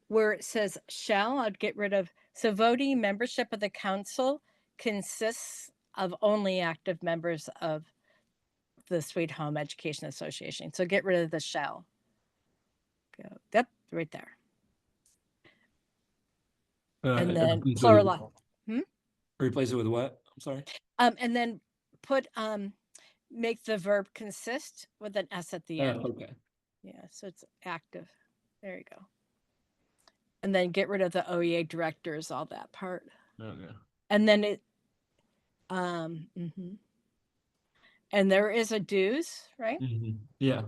where it says shall, I'd get rid of. So voting membership of the council consists of only active members of the Sweet Home Education Association. So get rid of the shall. Go. Yep, right there. And then
replace it with,
plural. Hmm?
replace it with what? I'm sorry.
And then put make the verb consist with an S at the end.
Okay.
Yeah, so it's active. There you go. And then get rid of the OEA directors, all that part.
Okay.
And then it mhm. And there is a dues, right?
Yeah.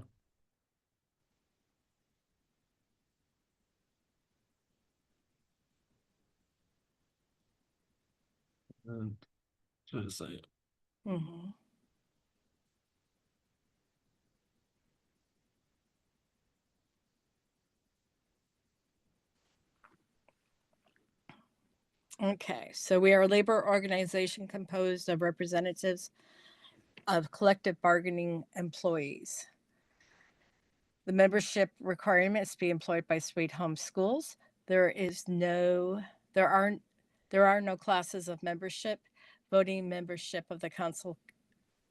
Um, should I say it?
Mm-hmm. Okay, so we are a labor organization composed of representatives of collective bargaining employees. The membership requirement is to be employed by Sweet Home Schools. There is no, there aren't, there are no classes of membership. Voting membership of the council.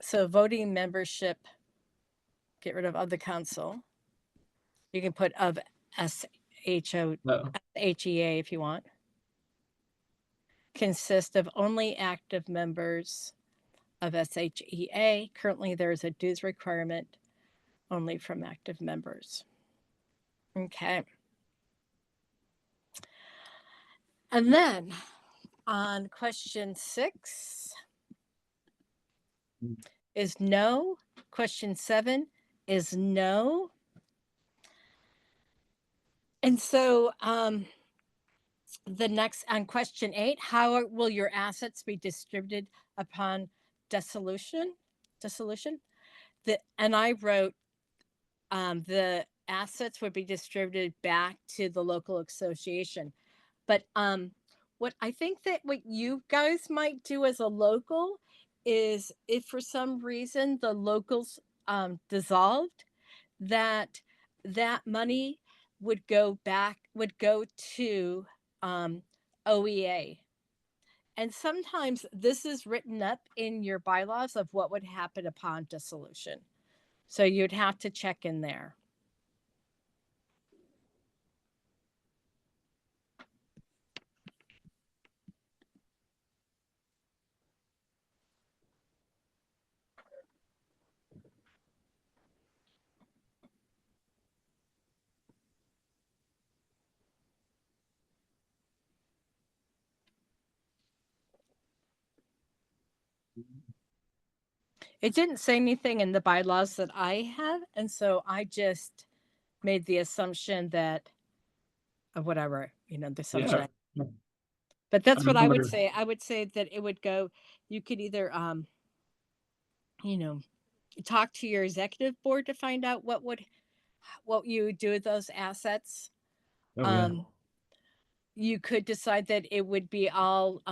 So voting membership, get rid of the council. You can put of SHO,
Oh.
HEA if you want. Consist of only active members of SHEA. Currently, there is a dues requirement only from active members. Okay. And then on question 6 is no. Question 7 is no. And so the next on question 8, how will your assets be distributed upon dissolution? Dissolution. And I wrote the assets would be distributed back to the local association. But what I think that what you guys might do as a local is if for some reason the locals dissolved, that that money would go to um, OEA. And sometimes this is written up in your bylaws of what would happen upon dissolution. So you'd have to check in there. It didn't say anything in the bylaws that I have, and so I just made the assumption that whatever, the assumption.
Yeah.
But
I
that's what I would
remember.
say. I would say that it would go. You could either, you know, talk to your executive board to find out what you would do with those assets.
Okay.
Um, you could decide that it would be all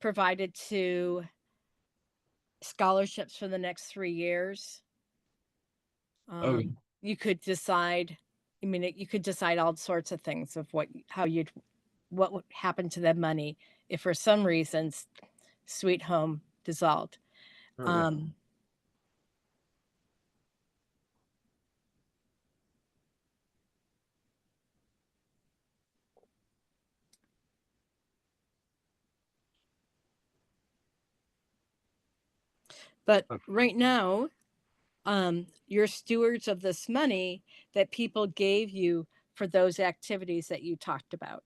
provided to scholarships for the next 3 years.
Okay.
You could decide. I mean, you could decide all sorts of things of what would happen to that money if for some reasons Sweet Home dissolved.
Okay.
Um, but right now, you're stewards of this money that people gave you for those activities that you talked about.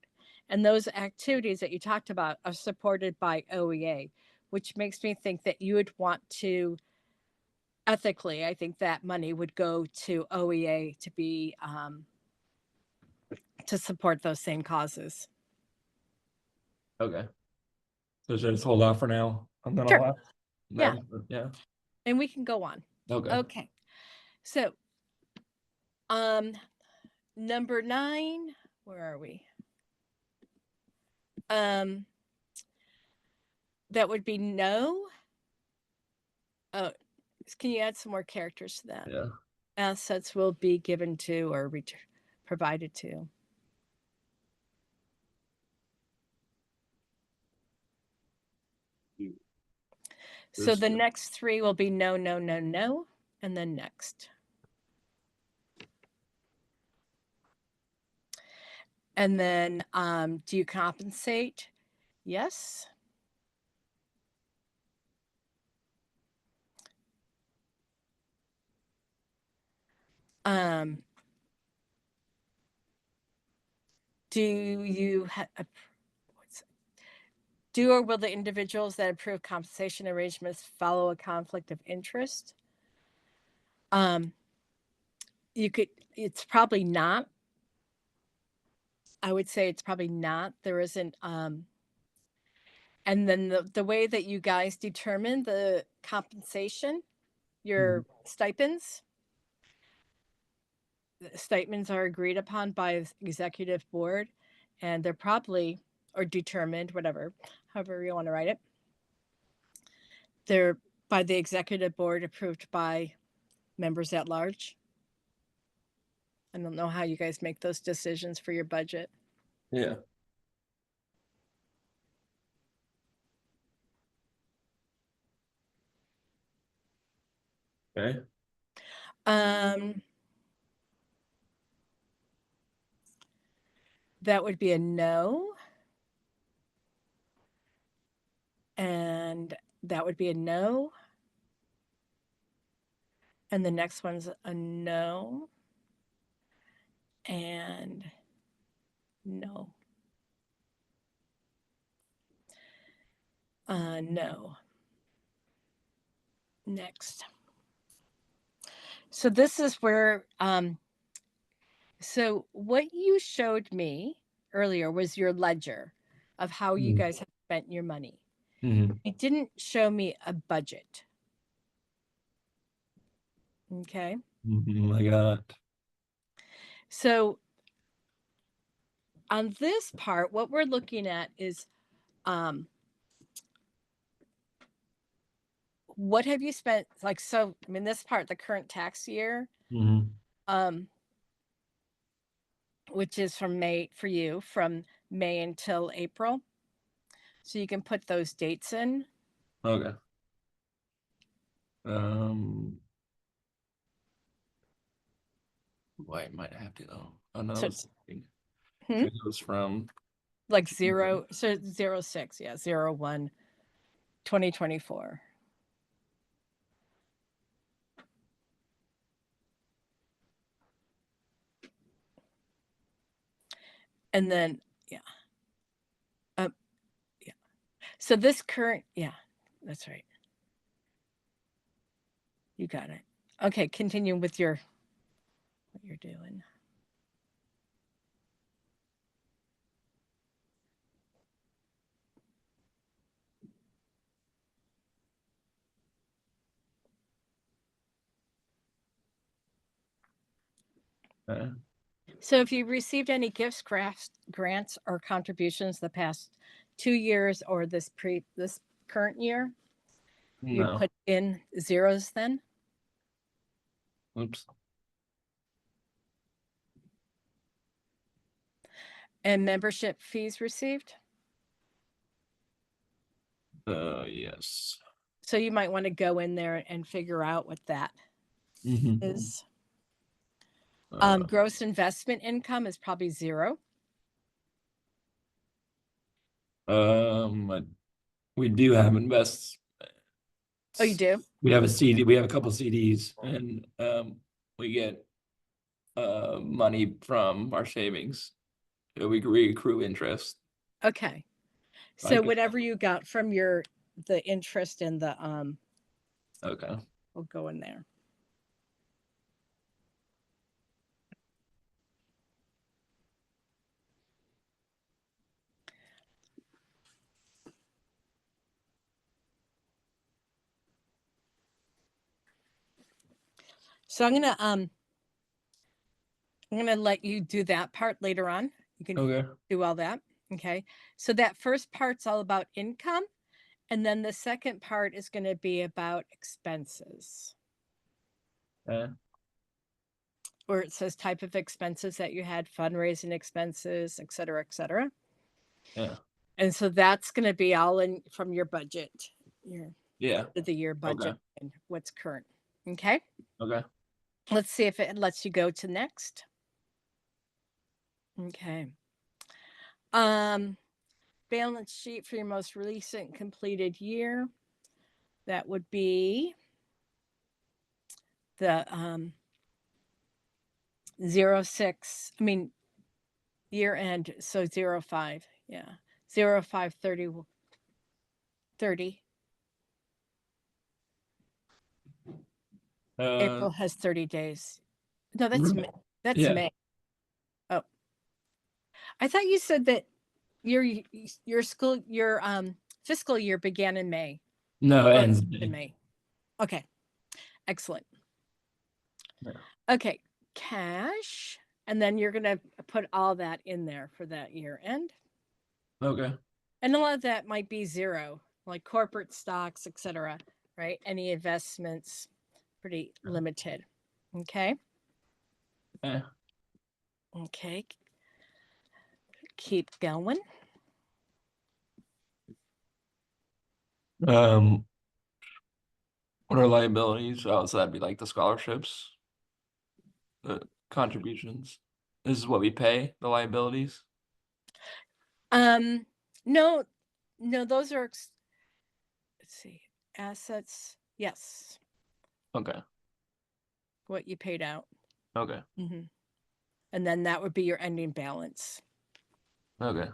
And those activities that you talked about are supported by OEA, which makes me think that you would want to, ethically, I think that money would go to OEA to support those same causes.
Okay. So just hold off for now, and then I'll
Sure.
ask
Yeah.
them. Yeah.
And we can go on.
Okay.
Okay. So, um, number 9, where are we? Um, that would be no. Oh, can you add some more characters to that?
Yeah.
Assets will be given to or provided to. So
There's
the next 3 will be no, no, no, no, and then next. And then do you compensate? Yes. Um, do you do or will the individuals that approve compensation arrangements follow a conflict of interest? Um, you could. It's probably not. I would say it's probably not. There isn't. And then the way that you guys determine the compensation,
Mhm.
your stipends, the stipends are agreed upon by the executive board, and they're probably or determined, whatever, however you want to write it. They're by the executive board, approved by members at large. I don't know how you guys make those decisions for your budget.
Yeah. Okay.
Um, that would be a no, and that would be a no, and the next one's a no, and no, no. Next. So this is where so what you showed me earlier was your ledger of how you
Mhm.
guys have spent your money.
Mhm.
You didn't show me a budget. Okay.
Mhm. I got
So on this part, what we're looking at is what have you spent, like, so I mean this part, the current tax year,
Mm-hmm.
um which is from May for you, from May until April. So you can put those dates in.
Okay. Um, well, I might have to though. Oh no,
So
it's
it's
so
hmm?
it goes from
Like
January.
zero, so 06, yeah, 01, 2024. And then, yeah, um, yeah. So this current, yeah, that's right. You got it. Okay, continue with your what you're doing.
Uh,
So if you received any gifts, grants, or contributions the past 2 years or this current year, you
no.
put in zeros then.
Oops.
And membership fees received.
Yes.
So you might want to go in there and figure out what that
Mm-hmm.
is.
Uh,
Gross investment income is probably zero.
we do have investments.
Oh, you do?
We have a CD. We have a couple CDs, and we get money from our savings. We accrue interest.
Okay. So
Like,
whatever you got from the interest in the
okay.
will go in there. So I'm gonna let you do that part later on. You can
Okay.
do all that. Okay. So that first part's all about income. And then the second part is going to be about expenses,
Uh,
where it says type of expenses that you had, fundraising expenses, et cetera, et cetera.
yeah.
And so that's going to be all in from your budget, your
Yeah.
end of the year
Okay.
budget and what's current. Okay.
Okay.
Let's see if it lets you go to next. Okay. Um, Balance sheet for your most recent completed year. That would be the 06. I mean, year end. So 05. Yeah. 05 30 30.
Uh,
April has 30 days. No, that's
yeah.
May. Oh, I thought you said that your your fiscal year began in May
No, it
or
ends
in
May.
May. Okay. Excellent.
Yeah.
Okay. Cash. And then you're going to put all that in there for that year end.
Okay.
And a lot of that might be zero, like corporate stocks, etc. Right? Any investments, pretty limited. Okay.
Eh.
Okay. Keep going.
Um, what are liabilities? Oh, so that'd be like the scholarships, the contributions. This is what we pay, the liabilities.
Um, no, no, those are, let's see, assets. Yes.
Okay.
What you paid out.
Okay.
Mm-hmm. And then that would be your ending balance.
Okay.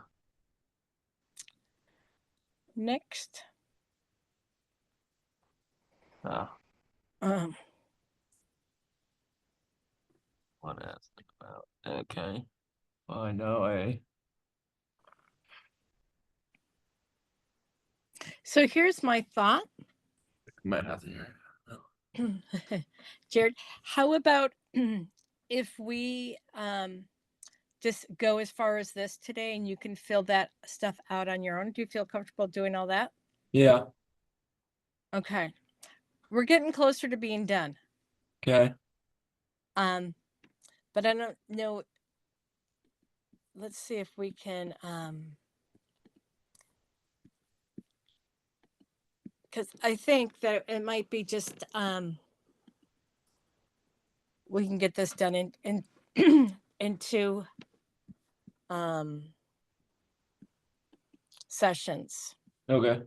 Next.
Ah,
Um,
what else? About? Okay. I know. I
so here's my thought.
might have to hear.
Jared, how about if we just go as far as this today and you can fill that stuff out on your own? Do you feel comfortable doing all that?
Yeah.
Okay. We're getting closer to being done.
Okay.
But I don't know. Let's see if we can because I think that it might be just we can get this done in two sessions.
Okay.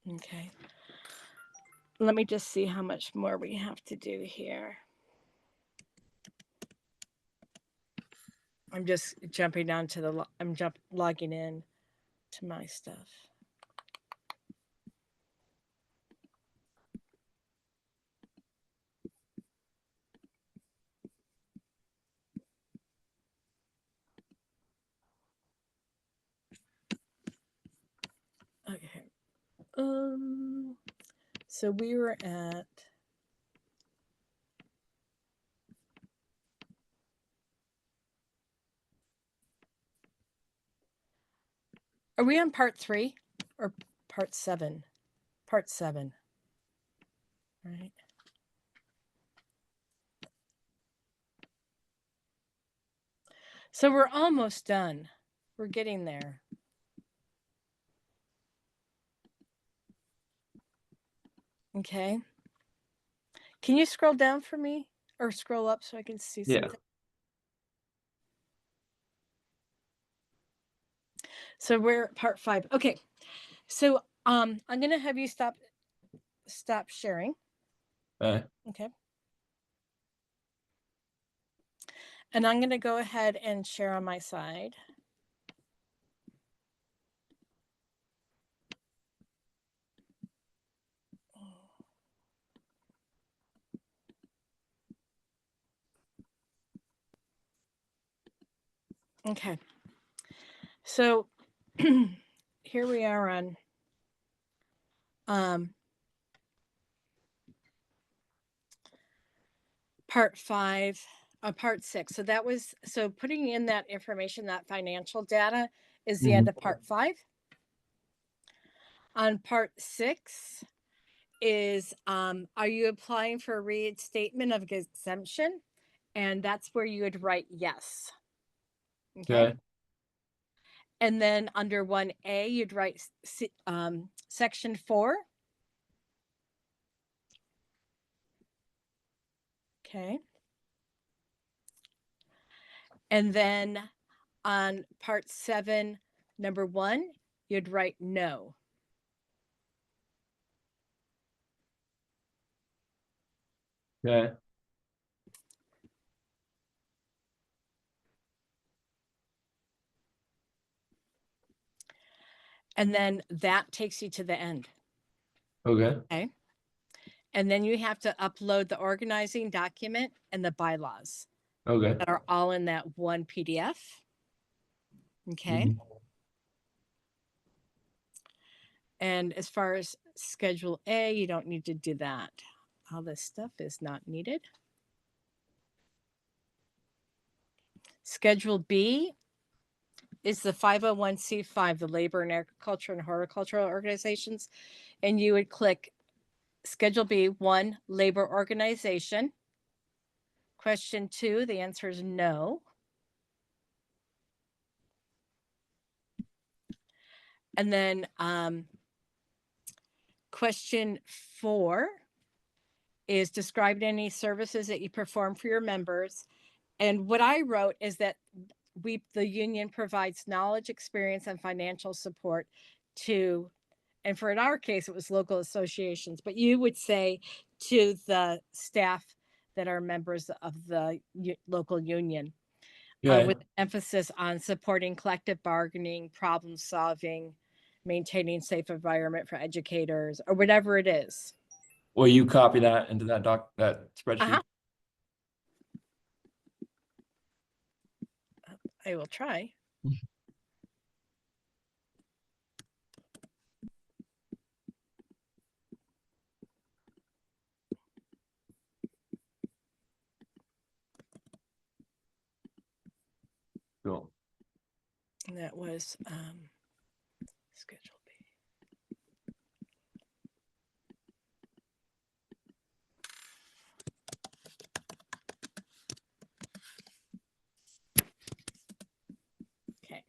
Okay. Let me just see how much more we have to do here. I'm just jumping down to the logging in to my stuff. Okay. So we were at Are we on part 3 or part 7? Part 7. Right. So we're almost done. We're getting there. Okay. Can you scroll down for me or scroll up so I can see
Yeah.
something? So we're at part 5. Okay. So I'm going to have you stop sharing.
Okay.
Okay. And I'm going to go ahead and share on my side. Okay. So here we are on part 5, part 6. So that was putting in that information, that financial data is the end
Mhm.
of part 5. On part 6 is are you applying for a reinstatement of exemption? And that's where you would write yes. Okay.
Okay.
And then under 1A, you'd write section 4. Okay. And then on part 7, number 1, you'd write no.
Okay.
And then that takes you to the end.
Okay.
Okay. And then you have to upload the organizing document and the bylaws
Okay.
that are all in that one PDF. Okay.
Mhm.
And as far as Schedule A, you don't need to do that. All this stuff is not needed. Schedule B is the 501c5, the labor and agriculture and horticultural organizations. And you would click Schedule B, 1, labor organization. Question 2, the answer is no. And then question 4 is describe any services that you perform for your members. And what I wrote is that the union provides knowledge, experience, and financial support to, and for in our case, it was local associations, but you would say to the staff that are members of the local union,
Okay.
with emphasis on supporting collective bargaining, problem solving, maintaining safe environment for educators, or whatever it is.
Will you copy that into that
Uh-huh.
spreadsheet?
I will try. was Schedule B. Okay.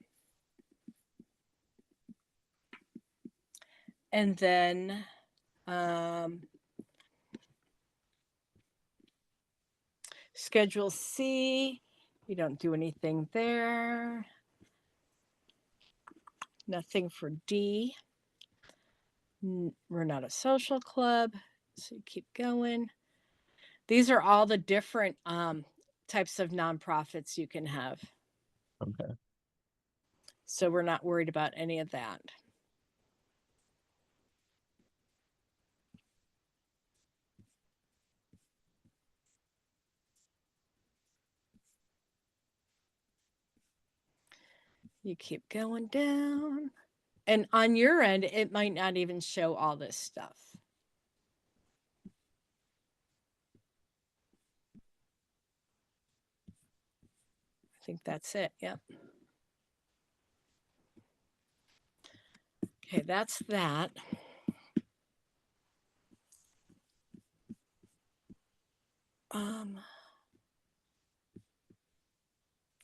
And then Schedule C, you don't do anything there. Nothing for D. We're not a social club, so you keep going. These are all the different types of nonprofits you can have.
Okay.
So we're not worried about any of that. You keep going down. And on your end, it might not even show all this stuff. I think that's it. Yep. Okay, that's that.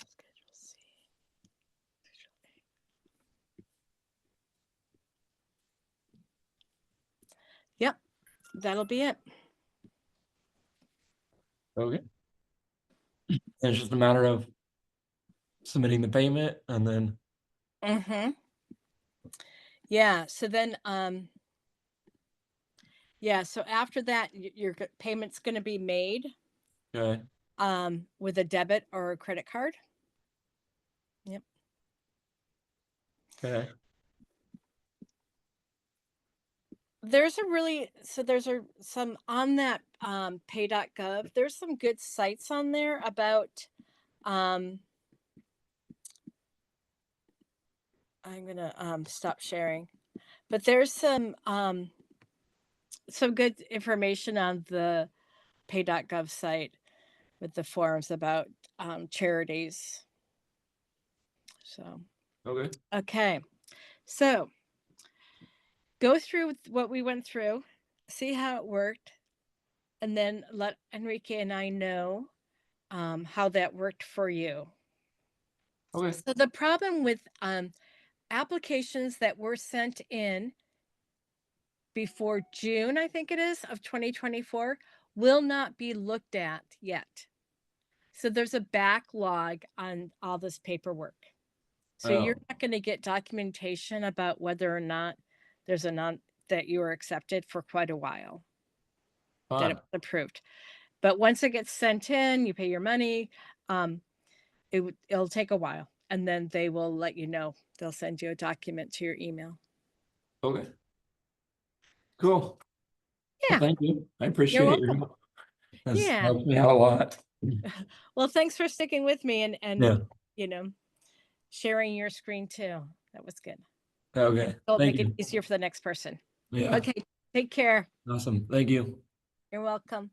Schedule C. Yep, that'll be it.
Okay. And it's just a matter of submitting the payment and then.
Mm-hmm. Yeah. So then, yeah. So after that, your payment's going to be made
Okay.
with a debit or a credit card. Yep.
Okay.
There's some on that pay.gov. There's some good sites on there about I'm gonna stop sharing, but there's some good information on the pay.gov site with the forums about charities. So
Okay.
okay, so go through what we went through, see how it worked, and then let Enrique and I know how that worked for you.
Okay.
So the problem with applications that were sent in before June, I think it is, of 2024, will not be looked at yet. So there's a backlog on all this paperwork. So you're
Oh,
not going to get documentation about whether or not there's a non that you were accepted for quite a while that it
fun.
was approved. But once it gets sent in, you pay your money. Um, it'll take a while, and then they will let you know. They'll send you a document to your email.
Okay. Cool. Well,
Yeah,
thank you. I
you're
appreciate your
welcome.
help. That's
Yeah.
helped me out a lot.
Well, thanks for sticking with me and
Yeah.
you know sharing your screen too. That was good.
Okay.
It'll
Thank
make it
you.
easier for the next person.
Yeah.
Okay, take care.
Awesome. Thank you.
You're welcome.